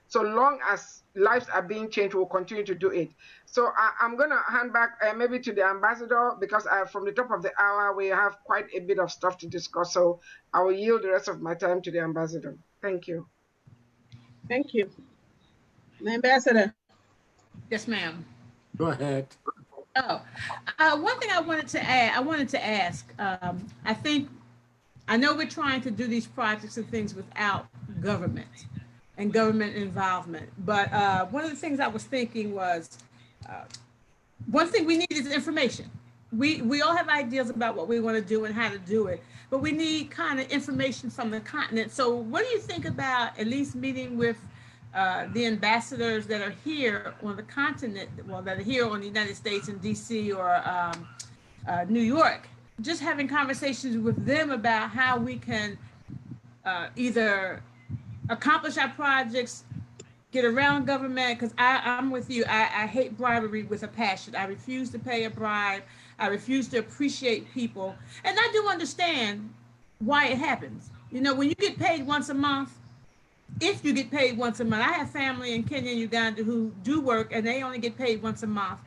so long as lives are being changed, we'll continue to do it. So I'm going to hand back maybe to the ambassador because from the top of the hour, we have quite a bit of stuff to discuss. So I will yield the rest of my time to the ambassador. Thank you. Thank you. Ambassador. Yes, ma'am. Go ahead. Oh, one thing I wanted to ask, I know we're trying to do these projects and things without government and government involvement, but one of the things I was thinking was, one thing we need is information. We all have ideas about what we want to do and how to do it, but we need kind of information from the continent. So what do you think about at least meeting with the ambassadors that are here on the continent, that are here on the United States in DC or New York, just having conversations with them about how we can either accomplish our projects, get around government, because I'm with you. I hate bribery with a passion. I refuse to pay a bribe. I refuse to appreciate people. And I do understand why it happens. When you get paid once a month, if you get paid once a month, I have family in Kenya and Uganda who do work and they only get paid once a month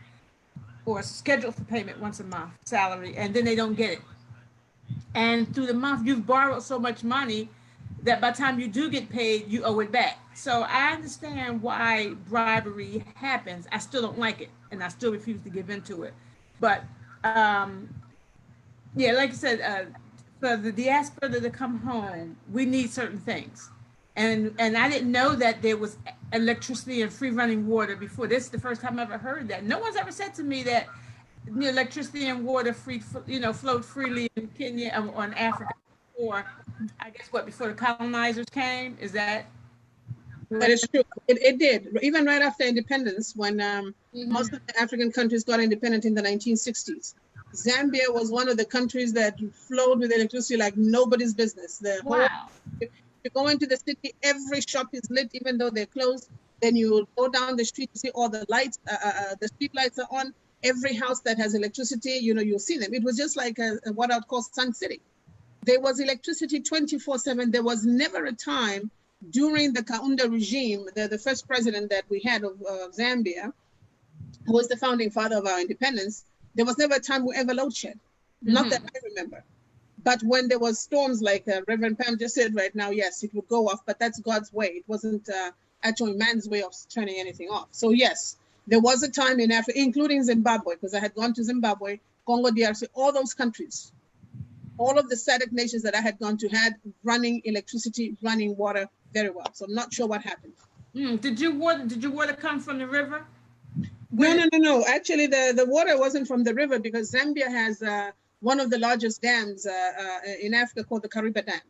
or scheduled for payment once a month salary, and then they don't get it. And through the month, you've borrowed so much money that by the time you do get paid, you owe it back. So I understand why bribery happens. I still don't like it, and I still refuse to give into it. But yeah, like I said, for the diaspora to come home, we need certain things. And I didn't know that there was electricity and free running water before. This is the first time I ever heard that. No one's ever said to me that electricity and water flowed freely in Kenya or in Africa before, I guess before the colonizers came. Is that? That is true. It did. Even right after independence, when most of the African countries got independent in the 1960s, Zambia was one of the countries that flowed with electricity like nobody's business. If you go into the city, every shop is lit, even though they're closed. Then you go down the street, you see all the lights, the street lights are on. Every house that has electricity, you'll see them. It was just like what I'd call Sun City. There was electricity 24/7. There was never a time during the Kaunda regime, the first president that we had of Zambia, who was the founding father of our independence, there was never a time we ever load shed. Not that I remember. But when there was storms like Reverend Pam just said right now, yes, it would go off, but that's God's way. It wasn't actually man's way of turning anything off. So yes, there was a time in Africa, including Zimbabwe, because I had gone to Zimbabwe, Congo, DRC, all those countries, all of the SADC nations that I had gone to had running electricity, running water very well. So I'm not sure what happened. Did your water come from the river? No. Actually, the water wasn't from the river because Zambia has one of the largest dams in Africa called the Kariba Dam.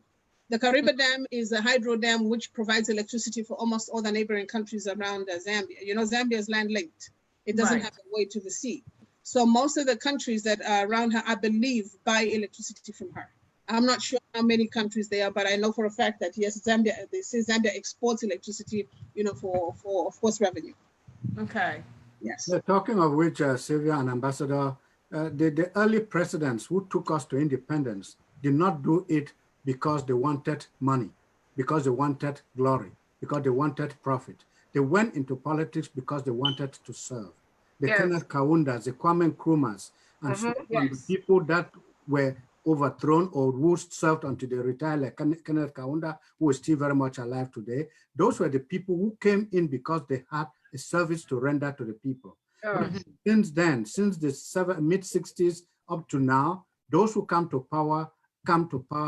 The Kariba Dam is a hydro dam which provides electricity for almost all the neighboring countries around Zambia. Zambia is land linked. It doesn't have a way to the sea. So most of the countries that are around her, I believe, buy electricity from her. I'm not sure how many countries they are, but I know for a fact that yes, they say Zambia exports electricity, for of course revenue. Okay. Yes. Talking of which, Sylvia and Ambassador, the early presidents who took us to independence did not do it because they wanted money, because they wanted glory, because they wanted profit. They went into politics because they wanted to serve. The Kenneth Kaundas, the Kwame Nkrumahs, and so on, the people that were overthrown or who served until they retired, like Kenneth Kaunda, who is still very much alive today. Those were the people who came in because they had a service to render to the people. Since then, since the mid-60s up to now, those who come to power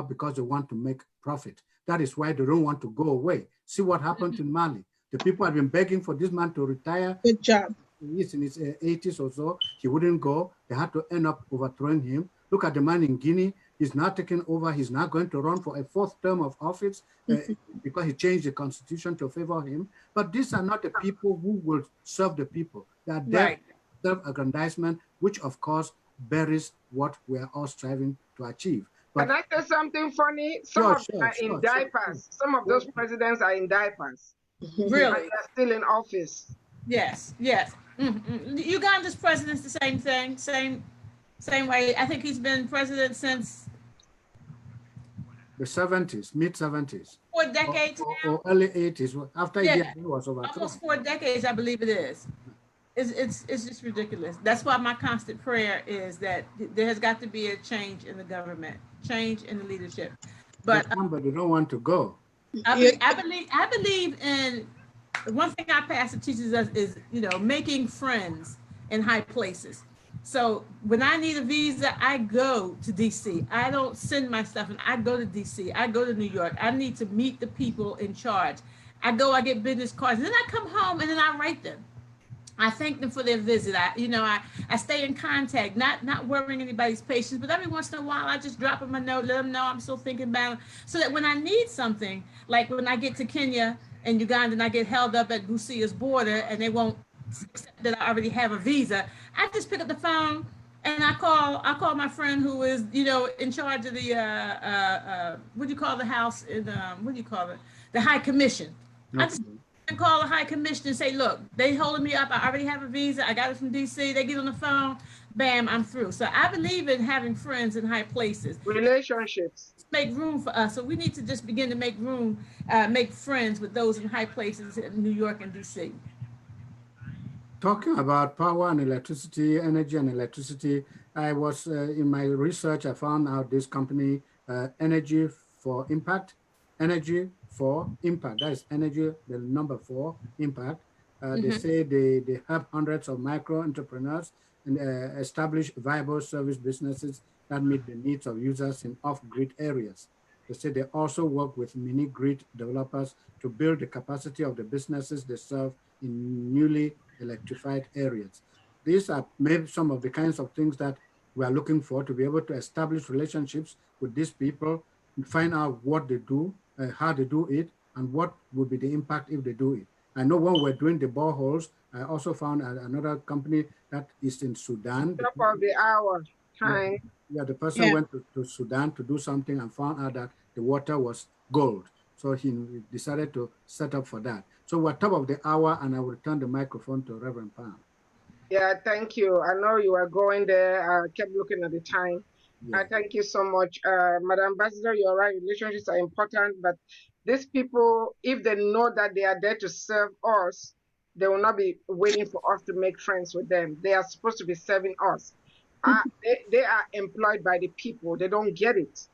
because they want to make profit. That is why they don't want to go away. See what happened in Mali. The people have been begging for this man to retire. Good job. He's in his 80s or so. He wouldn't go. They had to end up overthrowing him. Look at the man in Guinea. He's now taken over. He's now going to run for a fourth term of office because he changed the constitution to favor him. But these are not the people who will serve the people. They are there self-aggrandizement, which of course buries what we are all striving to achieve. But, can I say something funny? Some of them are in diapers. Some of those presidents are in diapers. Really? And they're still in office. Yes. Uganda's president's the same thing, same way. I think he's been president since the 70s, mid-70s. 4 decades or early 80s. After he was overthrown. Almost 4 decades, I believe it is. It's just ridiculous. That's why my constant prayer is that there has got to be a change in the government, change in the leadership. But they don't want to go. I believe in one thing our pastor teaches us is making friends in high places. So when I need a visa, I go to DC. I don't send my stuff and I go to DC. I go to New York. I need to meet the people in charge. I get business cards, and then I come home and then I write them. I thank them for their visit. I stay in contact, not worrying anybody's patience, but every once in a while I just drop them a note, let them know I'm still thinking about them, so that when I need something, like when I get to Kenya and Uganda and I get held up at Busia's border and they won't accept that I already have a visa, I just pick up the phone and I call my friend who is in charge of the what do you call the house in the High Commission. I just call the High Commission and say, look, they holding me up. I already have a visa. I got it from DC. They get on the phone. Bam, I'm through. So I believe in having friends in high places. Relationships. Make room for us. So we need to just begin to make room, make friends with those in high places in New York and DC. Talking about power and electricity, energy and electricity, I was, in my research, I found out this company, Energy for Impact, energy for impact. That is energy, the number 4, impact. They say they help hundreds of micro entrepreneurs and establish viable service businesses that meet the needs of users in off-grid areas. They say they also work with mini-grid developers to build the capacity of the businesses they serve in newly electrified areas. These are maybe some of the kinds of things that we are looking for, to be able to establish relationships with these people, and find out what they do, how they do it, and what would be the impact if they do it. I know when we're doing the boreholes, I also found another company that is in Sudan. Top of the hour. Hi. Yeah, the person went to Sudan to do something and found out that the water was gold. So he decided to set up for that. So we're top of the hour, and I will return the microphone to Reverend Pam. Yeah, thank you. I know you were going there. I kept looking at the time. Yeah. Thank you so much. Madam Ambassador, you're right. Relationships are important, but these people, if they know that they are there to serve us, they will not be waiting for us to make friends with them. They are supposed to be serving us. They are employed by the people. They don't get it.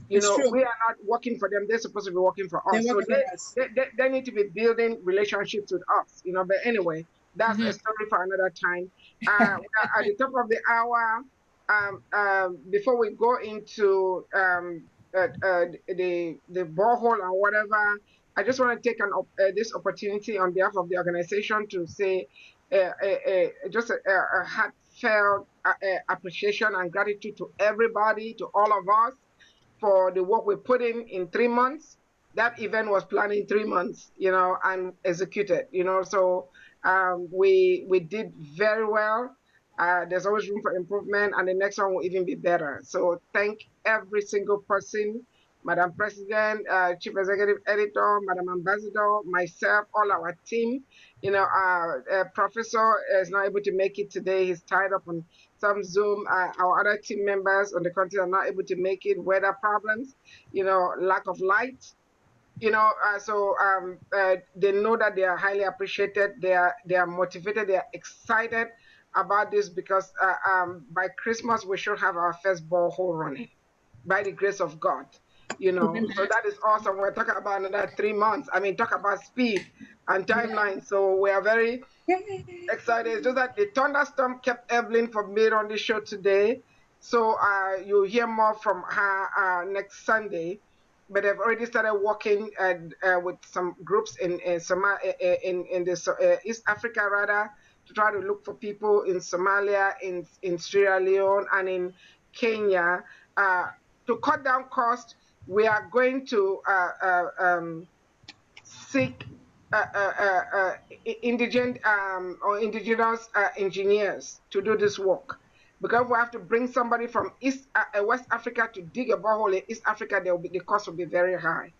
You It's know, true. we are not working for them. They're supposed to be working for us. They're working for us. They need to be building relationships with us, you know. But anyway, that's a story for another time. We are at the top of the hour. Before we go into the borehole and whatever, I just want to take this opportunity on behalf of the organization to say just a heartfelt appreciation and gratitude to everybody, to all of us, for the work we put in 3 months. That event was planned in 3 months, you know, and executed, you know. So we did very well. There's always room for improvement, and the next one will even be better. So thank every single person, Madam President, Chief Executive Editor, Madam Ambassador, myself, all our team. You know, Professor is not able to make it today. He's tied up on some Zoom. Our other team members on the continent are not able to make it. Weather problems, you know, lack of light. You know, so they know that they are highly appreciated. They are motivated. They are excited about this, because by Christmas we should have our first borehole running, by the grace of God. You know, so that is awesome. We're talking about another 3 months. I mean, talk about speed and timeline. So we are very excited. It's just that the thunderstorm kept Evelyn from being on the show today. So you'll hear more from her next Sunday. But they've already started working with some groups in East Africa, rather, to try to look for people in Somalia, in Sierra Leone, and in Kenya. To cut down costs, we are going to seek indigenous engineers to do this work, because we have to bring somebody from West Africa to dig a borehole in East Africa. The cost will be very high.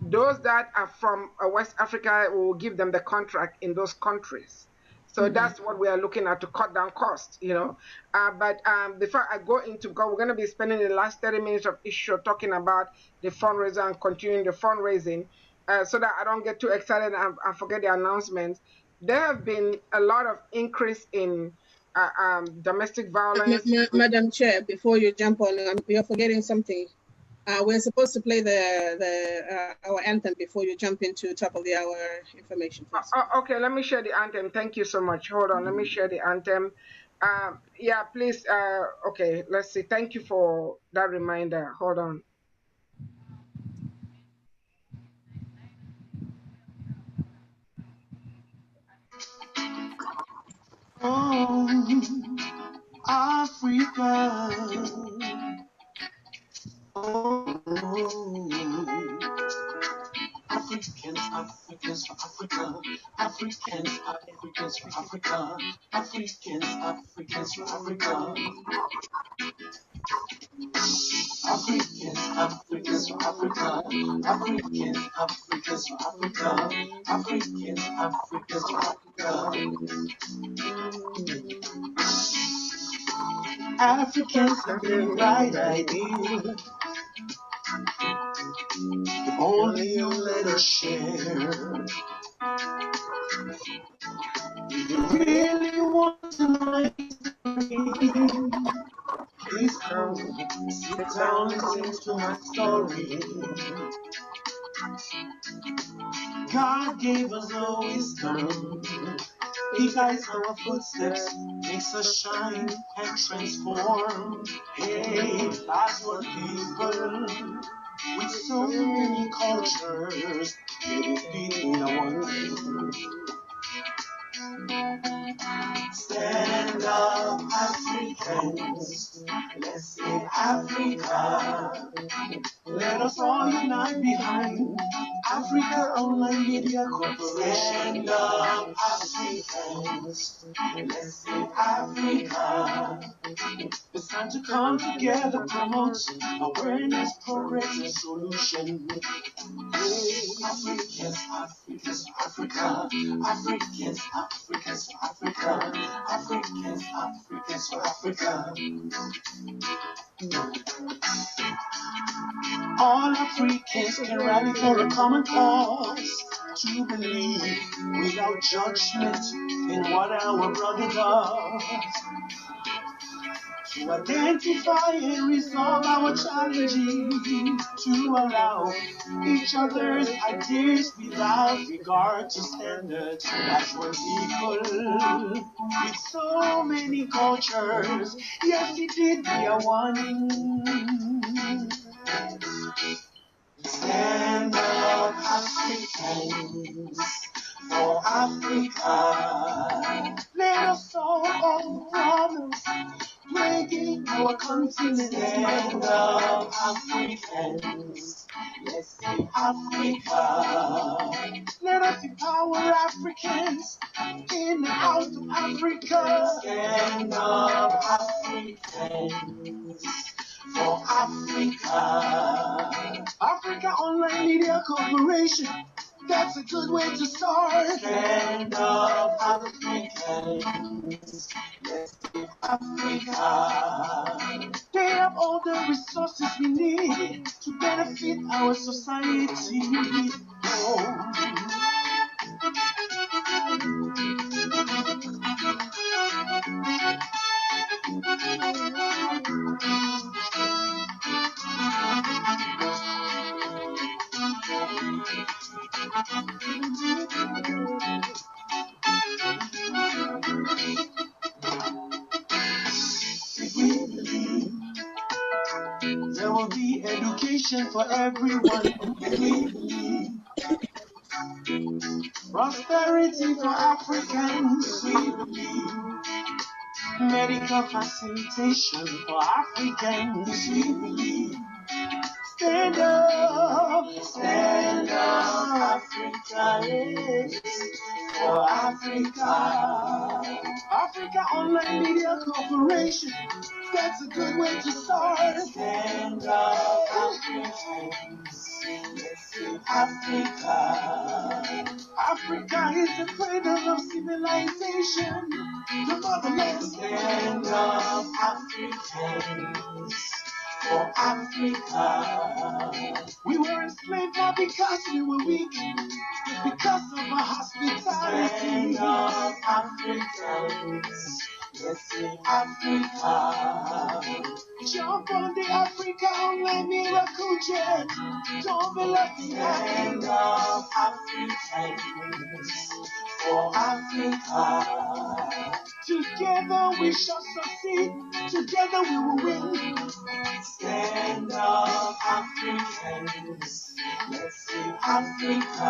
Those that are from West Africa, we will give them the contract in those countries. So that's what we are looking at, to cut down costs, you know. But before I go into, we're going to be spending the last 30 minutes of each show talking about the fundraiser and continuing the fundraising, so that I don't get too excited and forget the announcements. There have been a lot of increase in domestic violence. Madam Chair, before you jump on, you're forgetting something. We're supposed to play our anthem before you jump into top of the hour information. Okay, let me share the anthem. Thank you so much. Hold on, let me share the anthem. Yeah, please. Okay, let's see. Thank you for that reminder. Hold on. Oh, Africa. Oh, Africans, Africans for Africa. Africans, Africans for Africa. Africans, Africans for Africa. Africans, Africans for Africa. Africans, Africans for Africa. Africans, Africans for Africa. Africans have the right idea. If only you let us share. If you really want to know history, please come, sit down, listen to my story. God gave us no wisdom. He guides our footsteps, makes us shine and transform. Hey, that's what people with so many cultures living in one. Stand up, Africans. Let's save Africa. Let us all unite behind Africa Online Media Corporation. Stand up, Africans. Let's save Africa. It's time to come together, promote awareness, progress, and solution. Africans, Africans, Africa. Africans, Africans, Africa. Africans, Africans, Africa. All Africans can rally for a common cause, to believe without judgment in what our brother does, to identify and resolve our challenges, to allow each other's ideas without regard to standards. That's what people with so many cultures, yes, indeed, we are one. Stand up, Africans, for Africa. Let us solve all problems plaguing our continent. Stand up, Africans. Let's save Africa. Let us empower Africans in and out of Africa. Stand up, Africans, for Africa. Africa Online Media Corporation, that's a good way to start. Stand up, Africans. Let's save Africa. They have all the resources we need to benefit our society. Oh. If we believe there will be education for everyone, if we believe prosperity for Africans, we believe medical facilitation for Africans, we believe. Stand up, Africa, yes, for Africa. Africa Online Media Corporation, that's a good way to start. Stand up, Africans, let's save Africa. Africa is the cradle of civilization, the motherland. Stand up, Africans, for Africa. We were enslaved not because we were weak, but because of our hospitality. Stand up, Africans. Let's save Africa. Jump on the Africa Online Miracle Jet. Don't be left behind. Stand up, Africans, for Africa. Together we shall succeed. Together we will win. Stand up, Africans. Let's save Africa.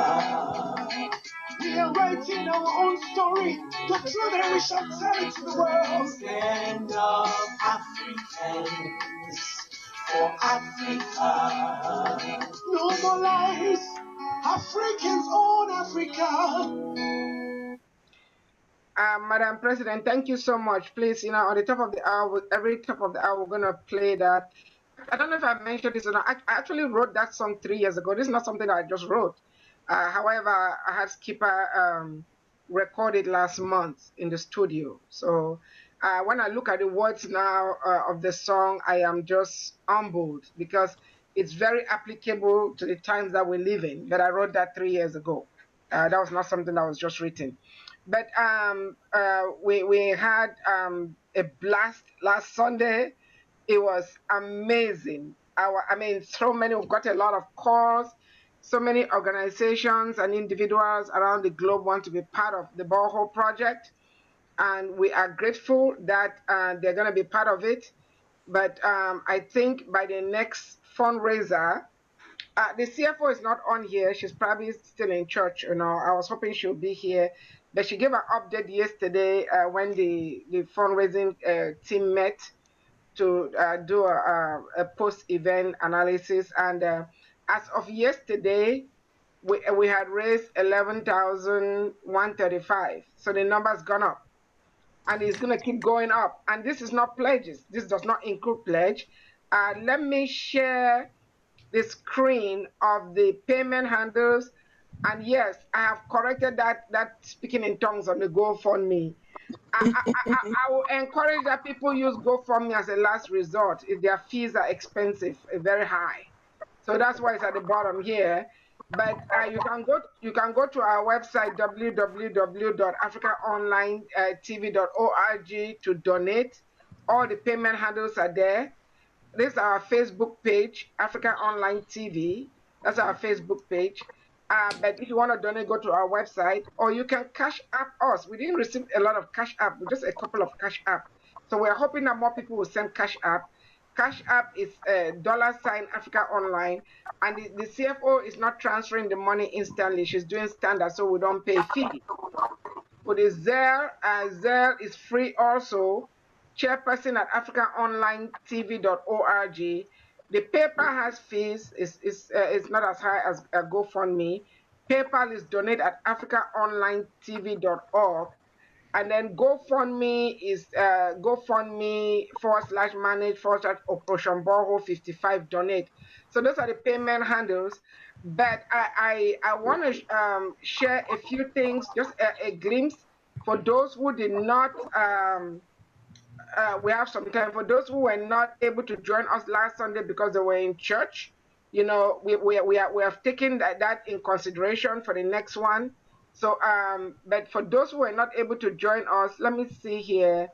We are writing our own story. The truth that we shall tell it to the world. Stand up, Africans, for Africa. No more lies. Africans own Africa. Madam President, thank you so much. Please, on the top of the hour, every top of the hour, we're going to play that. I don't know if I mentioned this or not. I actually wrote that song 3 years ago. This is not something that I just wrote. However, I had Skipper record it last month in the studio. So when I look at the words now of the song, I am just humbled because it's very applicable to the times that we live in. But I wrote that 3 years ago. That was not something that was just written. But we had a blast last Sunday. It was amazing. So many, we've got a lot of calls. so many organizations and individuals around the globe want to be part of the borehole project, and we are grateful that they're going to be part of it. But I think by the next fundraiser, the CFO is not on here. She's probably still in church. You know, I was hoping she'll be here, but she gave an update yesterday when the fundraising team met to do a post-event analysis. And as of yesterday, we had raised 11,135. So the number's gone up, and it's going to keep going up. And this is not pledges. This does not include pledge. Let me share the screen of the payment handles. And yes, I have corrected that speaking in tongues on the GoFundMe. I will encourage that people use GoFundMe as a last resort if their fees are expensive, very high. So that's why it's at the bottom here. But you can go to our website, www.africaonlinetv.org, to donate. All the payment handles are there. This is our Facebook page, Africa Online TV. That's our Facebook page. But if you want to donate, go to our website, or you can cash app us. We didn't receive a lot of cash app, just a couple of cash app. So we're hoping that more people will send cash app. Cash app is $ Africa Online, and the CFO is not transferring the money instantly. She's doing standard, so we don't pay fee. For the Zelle, Zelle is free also. Chairperson at AfricaOnlineTV.org. The PayPal has fees. It's not as high as GoFundMe. PayPal is donate at AfricaOnlineTV.org. And then GoFundMe is GoFundMe/manage/Operation Borehole 55 donate. So those are the payment handles. But I want to share a few things, just a glimpse for those who did not. We have some time for those who were not able to join us last Sunday because they were in church. You know, we have taken that in consideration for the next one. So, but for those who were not able to join us, let me see here.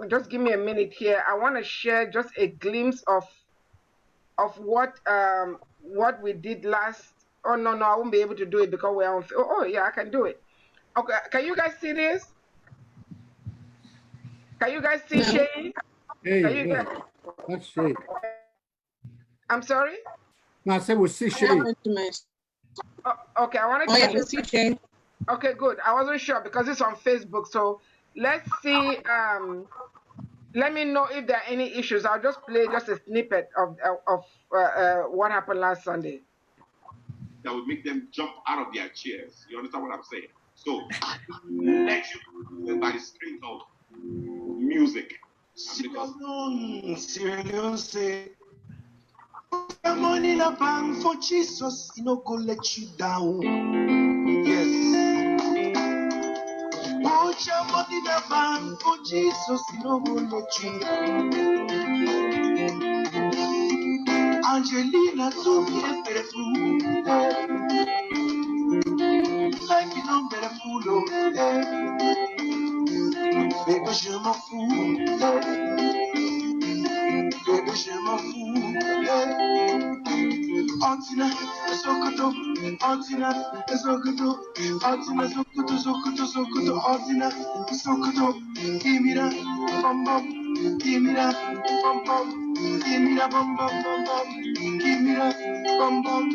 Just give me a minute here. I want to share just a glimpse of what we did last. Oh no, I won't be able to do it because we're on. Oh yeah, I can do it. Okay, can you guys see this? Can you guys see Shay? Hey, that's Shay. I'm sorry? No, I said we see Shay. Oh, okay, I wanted to see Shay. Okay, good. I wasn't sure because it's on Facebook. So let's see. Let me know if there are any issues. I'll just play just a snippet of what happened last Sunday. That would make them jump out of their chairs. You understand what I'm saying? So let you by the strings of music. Money in the bank for Jesus, he no go let you down. Yes. Put your money in the bank for Jesus, he no go let you down. Angelina to be a better fool. Life is not better fool. Baby, je m'en fous. Baby, je m'en fous. Antina, Sokoto, Antina, Sokoto, Antina, Sokoto, Sokoto, Sokoto, Antina, Sokoto, give me that, bum bum, give me that, bum bum, give me that, bum bum, bum bum, give me that, bum bum.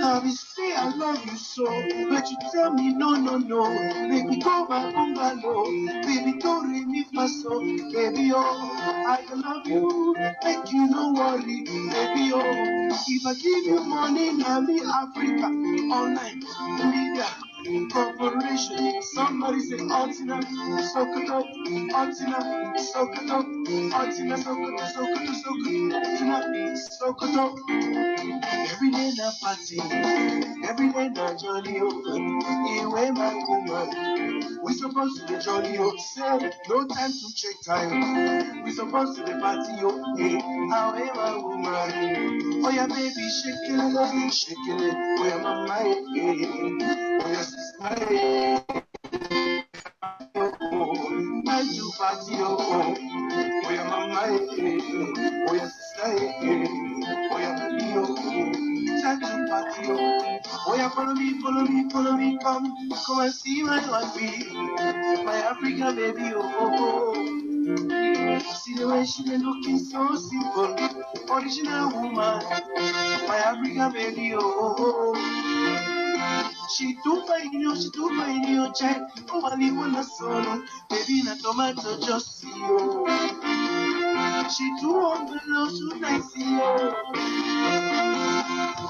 I will say I love you so, but you tell me no, no, no. Baby, go back bungalow, baby, don't leave me for so, baby, oh, I love you, make you no worry, baby, oh. If I give you money, now me Africa, online, media, corporation, somebody say, Antina, Sokoto, Antina, Sokoto, Antina, Sokoto, Sokoto, Sokoto, Antina, Sokoto. Every day na party, every day na jolly, oh, away my woman. We supposed to be jolly, oh, say, no time to check time. We supposed to be party, oh, away my woman. Oh yeah, baby, shake it, oh yeah, mama, oh yeah, sister, I do party, oh yeah, mama, oh yeah, sister, oh yeah, baby, oh, time to follow me, come and see my wifey, my African baby, See the way she looking so simple, original woman, my African baby, She too fine, you check, only one solo, baby, na tomato just see you. She too open, too nice,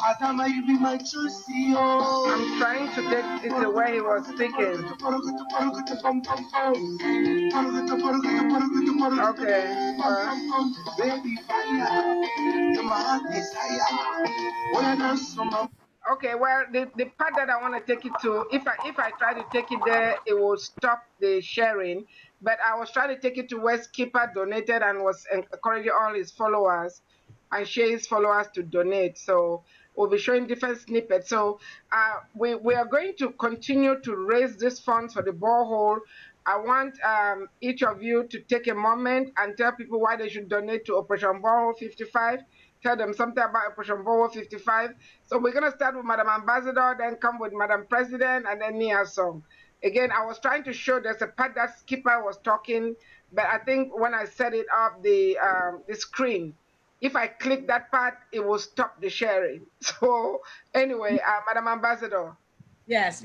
Adama, you be my choice, I'm trying to get it the way he was speaking. Okay. Baby fire, you're my heart desire. When I dance from my Okay, well, the part that I want to take it to, if I try to take it there, it will stop the sharing. But I was trying to take it to where Skipper donated and was encouraging all his followers and Shay's followers to donate. So we'll be showing different snippets. So we are going to continue to raise these funds for the borehole. I want each of you to take a moment and tell people why they should donate to Operation Borehole 55. Tell them something about Operation Borehole 55. So we're going to start with Madam Ambassador, then come with Madam President, and then Nia Song. Again, I was trying to show there's a part that Skipper was talking, but I think when I set it up, the screen, if I click that part, it will stop the sharing. So anyway, Madam Ambassador. Yes.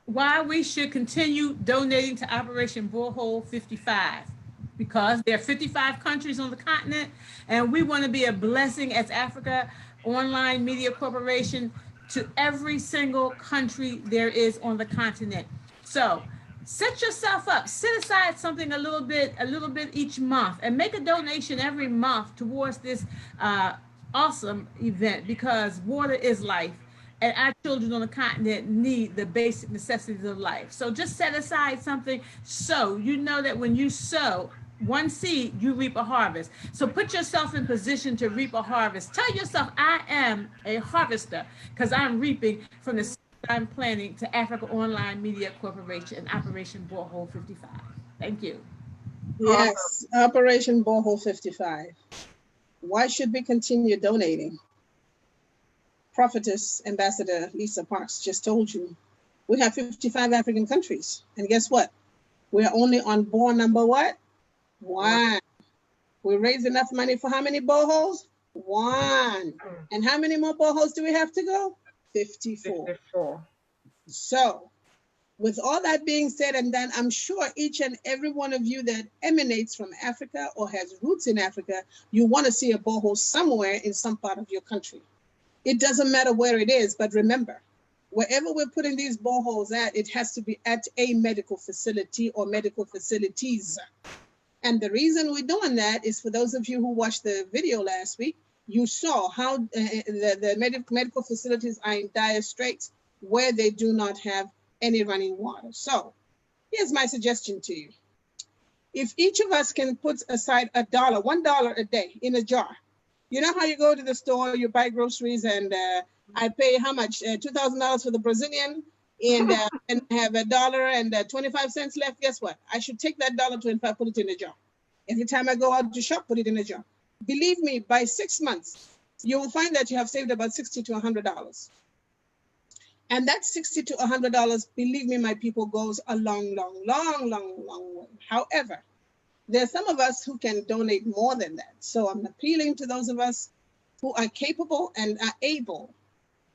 Why we should continue donating to Operation Borehole 55. Because there are 55 countries on the continent, and we want to be a blessing as Africa Online Media Corporation to every single country there is on the continent. So set yourself up, set aside something a little bit each month, and make a donation every month towards this awesome event, because water is life. And our children on the continent need the basic necessities of life. So just set aside something. So you know that when you sow one seed, you reap a harvest. So put yourself in position to reap a harvest. Tell yourself, I am a harvester, because I'm reaping from the seed I'm planting to Africa Online Media Corporation and Operation Borehole 55. Thank you. Yes, Operation Borehole 55. Why should we continue donating? Prophetess Ambassador Lisa Parks just told you, we have 55 African countries. And guess what? We're only on bore number what? 1. We raised enough money for how many boreholes? 1. And how many more boreholes do we have to go? 54. So with all that being said and done, I'm sure each and every one of you that emanates from Africa or has roots in Africa, you want to see a borehole somewhere in some part of your country. It doesn't matter where it is, but remember, wherever we're putting these boreholes at, it has to be at a medical facility or medical facilities. And the reason we're doing that is, for those of you who watched the video last week, you saw how the medical facilities are in dire straits where they do not have any running water. So here's my suggestion to you. If each of us can put aside $1 a day in a jar. You know how you go to the store, you buy groceries, and I pay how much? $2,000 for the Brazilian, and have $1.25 left. Guess what? I should take that $1.25, put it in a jar. Every time I go out to shop, put it in a jar. Believe me, by 6 months, you will find that you have saved about $60 to $100. And that $60 to $100, believe me, my people, goes a long way. However, there are some of us who can donate more than that. So I'm appealing to those of us who are capable and are able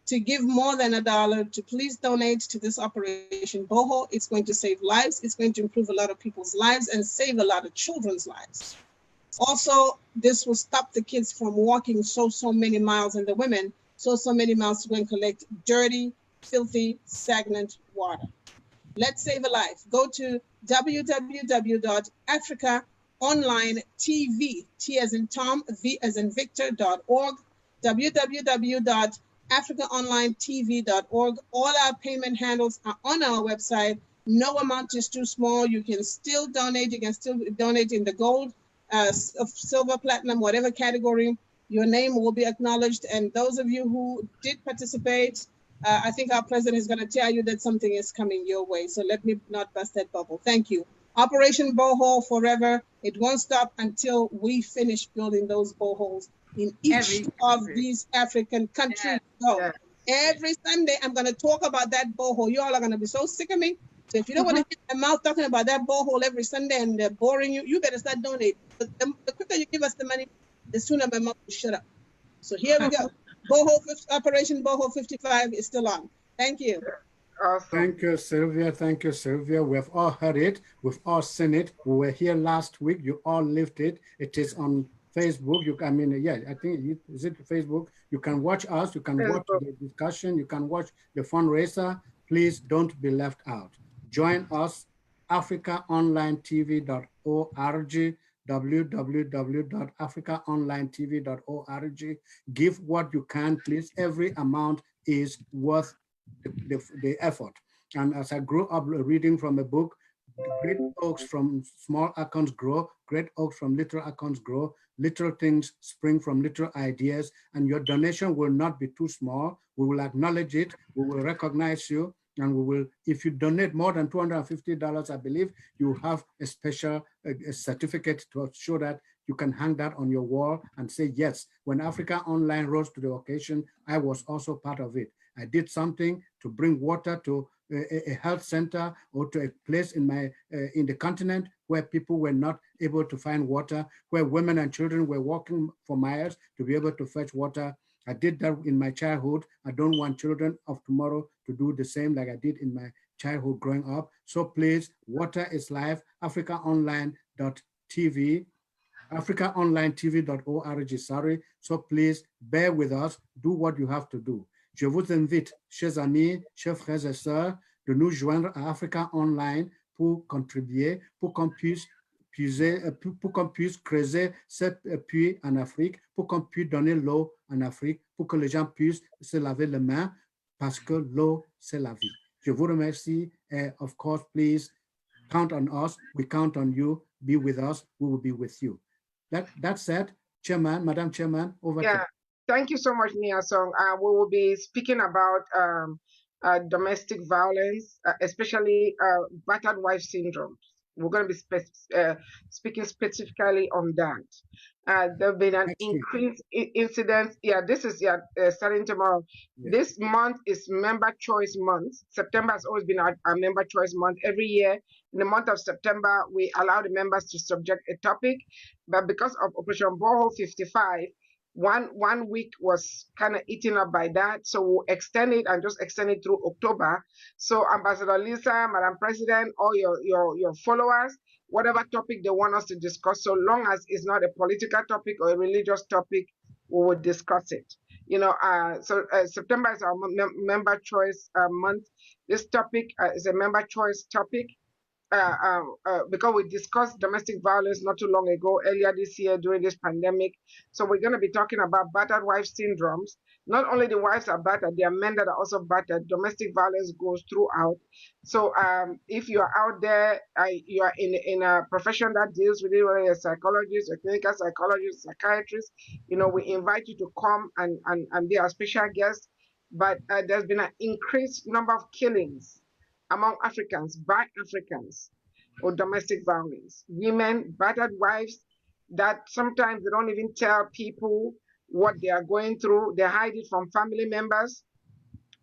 to give more than $1 to please donate to this Operation Borehole. It's going to save lives. It's going to improve a lot of people's lives and save a lot of children's lives. Also, this will stop the kids from walking so many miles, and the women so many miles to go and collect dirty, filthy, stagnant water. Let's save a life. Go to www.africaonlinetv, T as in Tom, V as in Victor.org, www.africaonlinetv.org. All our payment handles are on our website. No amount is too small. You can still donate. You can still donate in the gold, silver, platinum, whatever category. Your name will be acknowledged. And those of you who did participate, I think our president is going to tell you that something is coming your way. So let me not bust that bubble. Thank you. Operation Borehole forever. It won't stop until we finish building those boreholes in each of these African countries. So Every Sunday, I'm going to talk about that borehole. You all are going to be so sick of me. So if you don't want to get my mouth talking about that borehole every Sunday and they're boring you, you better start donating. The quicker you give us the money, the sooner my mouth will shut up. So here we go. Operation Borehole 55 is still on. Thank you. Awesome. Thank you, Sylvia. Thank you, Sylvia. We've all heard it. We've all seen it. We were here last week. You all lived it. It is on Facebook. I think is it Facebook? You can watch us. You can watch the discussion. You can watch the fundraiser. Please don't be left out. Join us, africaonlinetv.org, www.africaonlinetv.org. Give what you can, please. Every amount is worth the effort. And as I grew up reading from a book, great oaks from small acorns grow, great oaks from little acorns grow, little things spring from little ideas, and your donation will not be too small. We will acknowledge it, we will recognize you, and we will, if you donate more than $250, I believe, you have a special a certificate to show that you can hang that on your wall and say, yes, when Africa Online rose to the occasion, I was also part of it. I did something to bring water to a health center or to a place in the continent where people were not able to find water, where women and children were walking for miles to be able to fetch water. I did that in my childhood. I don't want children of tomorrow to do the same like I did in my childhood growing up. So please, water is life, africaonline.tv, africaonlinetv.org, sorry. So please bear with us, do what you have to do. Je vous invite, chers amis, chers frères et sœurs, de nous joindre à Africa Online pour contribuer, pour qu'on puisse creuser ce puits en Afrique, pour qu'on puisse donner l'eau en Afrique, pour que les gens puissent se laver les mains, parce que l'eau, c'est la vie. Je vous remercie, and of course, please count on us. We count on you. Be with us. We will be with you. That said, Chairman, Madam Chairman, over to you. Thank you so much, Nia Song. We will be speaking about domestic violence, especially battered wife syndrome. We're going to be speaking specifically on that. There have been an increased incidence. This is starting tomorrow. Yeah. This month is Member Choice Month. September has always been our Member Choice Month. Every year, in the month of September, we allow the members to subject a topic. But because of Operation Borehole 55, one week was kind of eaten up by that, so we'll extend it and just extend it through October. So Ambassador Lisa, Madam President, all your followers, whatever topic they want us to discuss, so long as it's not a political topic or a religious topic, we will discuss it. September is our member choice month. This topic is a member choice topic. Because we discussed domestic violence not too long ago, earlier this year during this pandemic. So we're going to be talking about battered wife syndromes. Not only the wives are battered, there are men that are also battered. Domestic violence goes throughout. So if you are out there, you are in a profession that deals with it, whether you're a psychologist, a clinical psychologist, psychiatrist, we invite you to come and be our special guest. But there's been an increased number of killings among Africans, by Africans, or domestic violence. Women, battered wives, that sometimes they don't even tell people what they are going through. They hide it from family members,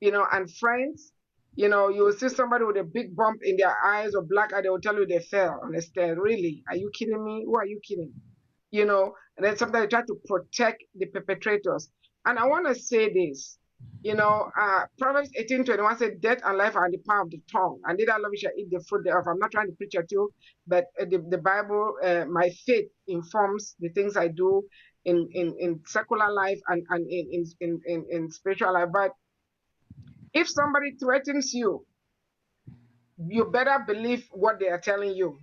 and friends. You will see somebody with a big bump in their eyes or black eye, they will tell you they fell on the stairs. Really? Are you kidding me? Who are you kidding? And then sometimes they try to protect the perpetrators. And I want to say this. Proverbs 18:21 said, death and life are in the power of the tongue, and they that love you shall eat the fruit thereof. I'm not trying to preach at you, but the Bible, my faith informs the things I do in secular life and in spiritual life. But if somebody threatens you, you better believe what they are telling you.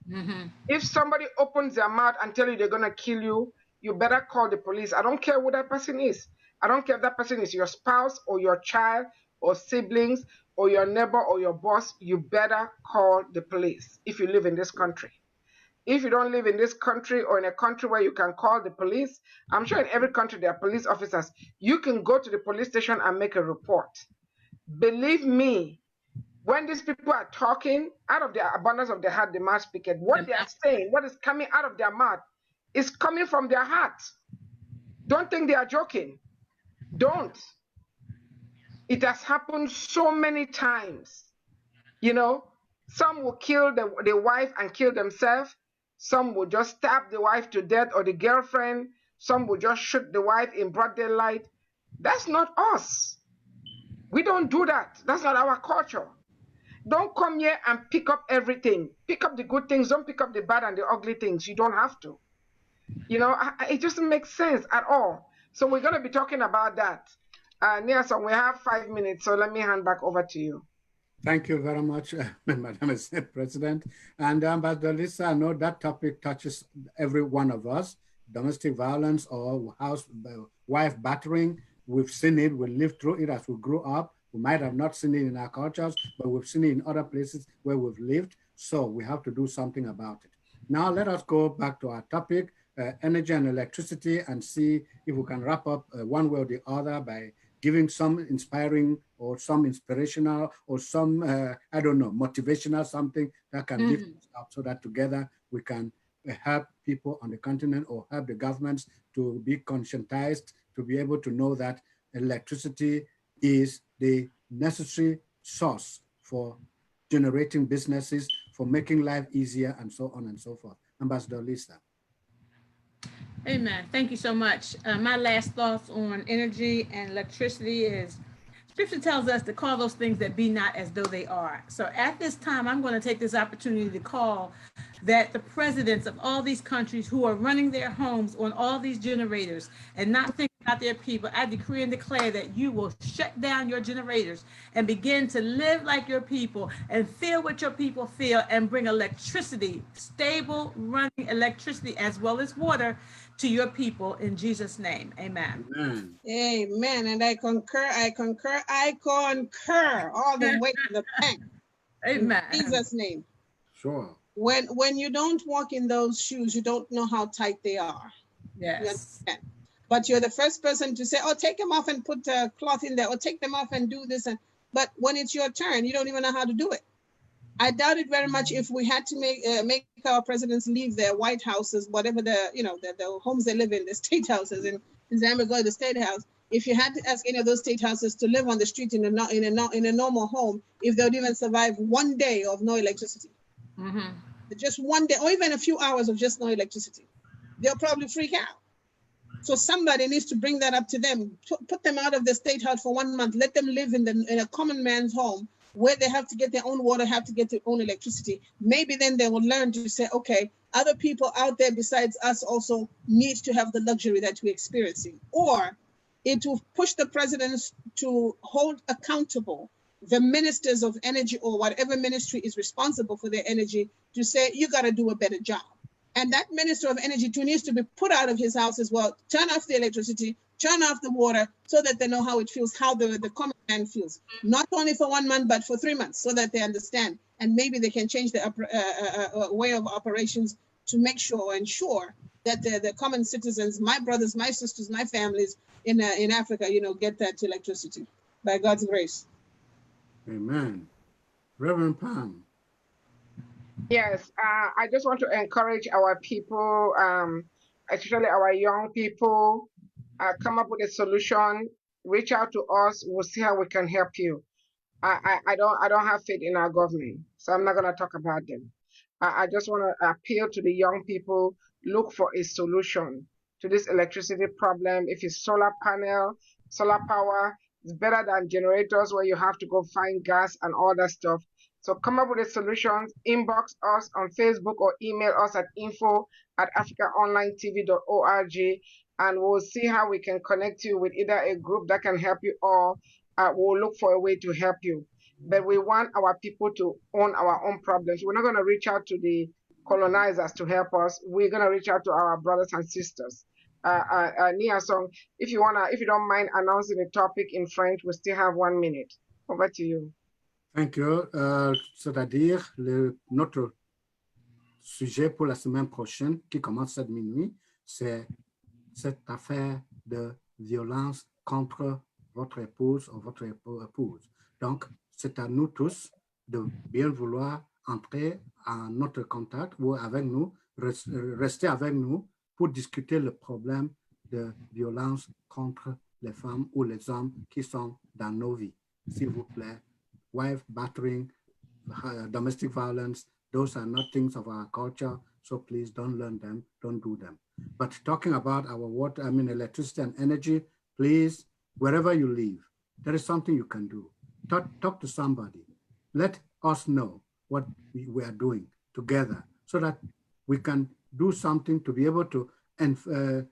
Mm-hmm. If somebody opens their mouth and tell you they're going to kill you, you better call the police. I don't care who that person is. I don't care if that person is your spouse or your child or siblings or your neighbor or your boss. You better call the police if you live in this country. If you don't live in this country or in a country where you can call the police, I'm sure in every country there are police officers. You can go to the police station and make a report. Believe me, when these people are talking, out of the abundance of their heart, the mouth speaketh. What they are saying, what is coming out of their mouth is coming from their heart. Don't think they are joking. Don't. It has happened so many times. You know, some will kill the wife and kill themselves. Some will just stab the wife to death or the girlfriend. Some will just shoot the wife in broad daylight. That's not us. We don't do that. That's not our culture. Don't come here and pick up everything. Pick up the good things. Don't pick up the bad and the ugly things. You don't have to. You know, it doesn't make sense at all. So we're going to be talking about that. Nielsen, we have 5 minutes, so let me hand back over to you. Thank you very much, Madam President. And Ambassador Lisa, I know that topic touches every one of us. Domestic violence or wife battering, we've seen it, we lived through it as we grew up. We might have not seen it in our cultures, but we've seen it in other places where we've lived. So we have to do something about it. Now let us go back to our topic, energy and electricity, and see if we can wrap up one way or the other by giving some inspiring or some inspirational or some, I don't know, motivational something that can lift us up so that together we can help people on the continent or help the governments to be conscientized, to be able to know that electricity is the necessary source for generating businesses, for making life easier, and so on and so forth. Ambassador Lisa. Amen. Thank you so much. My last thoughts on energy and electricity is Scripture tells us to call those things that be not as though they are. So at this time, I'm going to take this opportunity to call that the presidents of all these countries who are running their homes on all these generators and not thinking about their people, I decree and declare that you will shut down your generators and begin to live like your people and feel what your people feel and bring electricity, stable running electricity as well as water to your people in Jesus' name. Amen. Amen. Amen. And I concur all the way to the bank. Amen. In Jesus' name. Sure. When you don't walk in those shoes, you don't know how tight they are. Yes. But you're the first person to say, oh, take them off and put a cloth in there, or take them off and do this. But when it's your turn, you don't even know how to do it. I doubt it very much if we had to make our presidents leave their White Houses, whatever the homes they live in, the state houses in Zambia, go to the state house. If you had to ask any of those state houses to live on the street in a normal home, if they would even survive one day of no electricity, just one day, or even a few hours of just no electricity, they'll probably freak out. So somebody needs to bring that up to them, put them out of the state house for 1 month, let them live in a common man's home where they have to get their own water, have to get their own electricity. Maybe then they will learn to say, okay, other people out there besides us also need to have the luxury that we're experiencing. Or it will push the presidents to hold accountable the ministers of energy or whatever ministry is responsible for their energy to say, you got to do a better job. And that minister of energy too needs to be put out of his house as well. Turn off the electricity, turn off the water, so that they know how it feels, how the common man feels. Not only for 1 month, but for 3 months, so that they understand. And maybe they can change the way of operations to make sure or ensure that the common citizens, my brothers, my sisters, my families in Africa, get that electricity by God's grace. Amen. Reverend Pam. Yes, I just want to encourage our people, especially our young people, come up with a solution, reach out to us, we'll see how we can help you. I don't have faith in our government, so I'm not going to talk about them. I just want to appeal to the young people, look for a solution to this electricity problem. If it's solar panel, solar power, it's better than generators where you have to go find gas and all that stuff. So come up with a solution, inbox us on Facebook or email us at info@africaonlinetv.org, and we'll see how we can connect you with either a group that can help you or we'll look for a way to help you. But we want our people to own our own problems. We're not going to reach out to the colonizers to help us. We're going to reach out to our brothers and sisters. Nia Song, if you don't mind announcing the topic in French, we still have 1 minute. Over to you. Thank you. C'est-à-dire, notre sujet pour la semaine prochaine, qui commence cette minuit, c'est cette affaire de violence contre votre épouse ou votre épouse. Donc, c'est à nous tous de bien vouloir entrer en notre contact ou avec nous, rester avec nous pour discuter le problème de violence contre les femmes ou les hommes qui sont dans nos vies. s'il vous plaît. Wife battering, domestic violence, those are not things of our culture. So please don't learn them, don't do them. But talking about our water, electricity and energy, please, wherever you live, there is something you can do. Talk to somebody. Let us know what we are doing together so that we can do something to be able to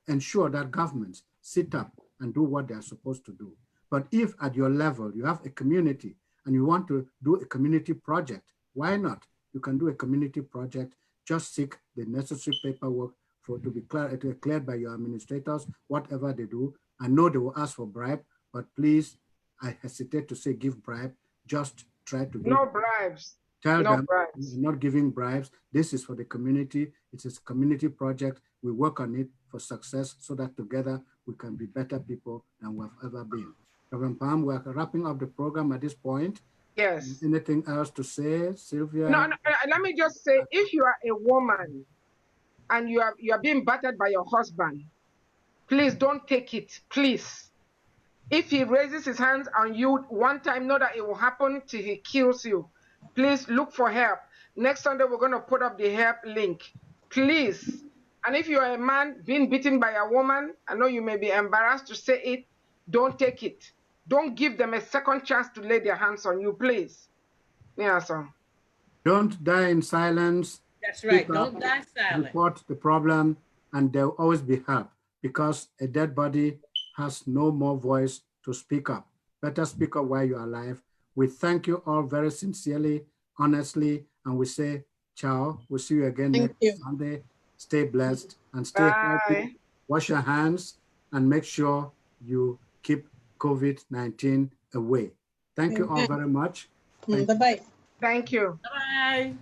ensure that governments sit up and do what they are supposed to do. But if at your level you have a community and you want to do a community project, why not? You can do a community project, just seek the necessary paperwork to be cleared by your administrators, whatever they do. I know they will ask for bribe, but please, I hesitate to say give bribe, just try to give. No bribes. Tell no them bribes. we're not giving bribes. This is for the community. It is a community project. We work on it for success so that together we can be better people than we've ever been. Reverend Pam, we're wrapping up the program at this point. Yes. Anything else to say, Sylvia? No, let me just say, if you are a woman and you are being battered by your husband, please don't take it, please. If he raises his hands on you one time, know that it will happen till he kills you. Please look for help. Next Sunday, we're going to put up the help link. Please. And if you are a man being beaten by a woman, I know you may be embarrassed to say it, don't take it. Don't give them a second chance to lay their hands on you, please. Yeah, so. Don't die in silence. That's right. Don't die silent. Report the problem, and there will always be help, because a dead body has no more voice to speak up. Better speak up while you're alive. We thank you all very sincerely, honestly, and we say ciao. We'll see you again next Sunday. Stay blessed and stay healthy. Wash your hands and make sure you keep COVID-19 away. Thank you all very much. Bye-bye. Thank you. Bye.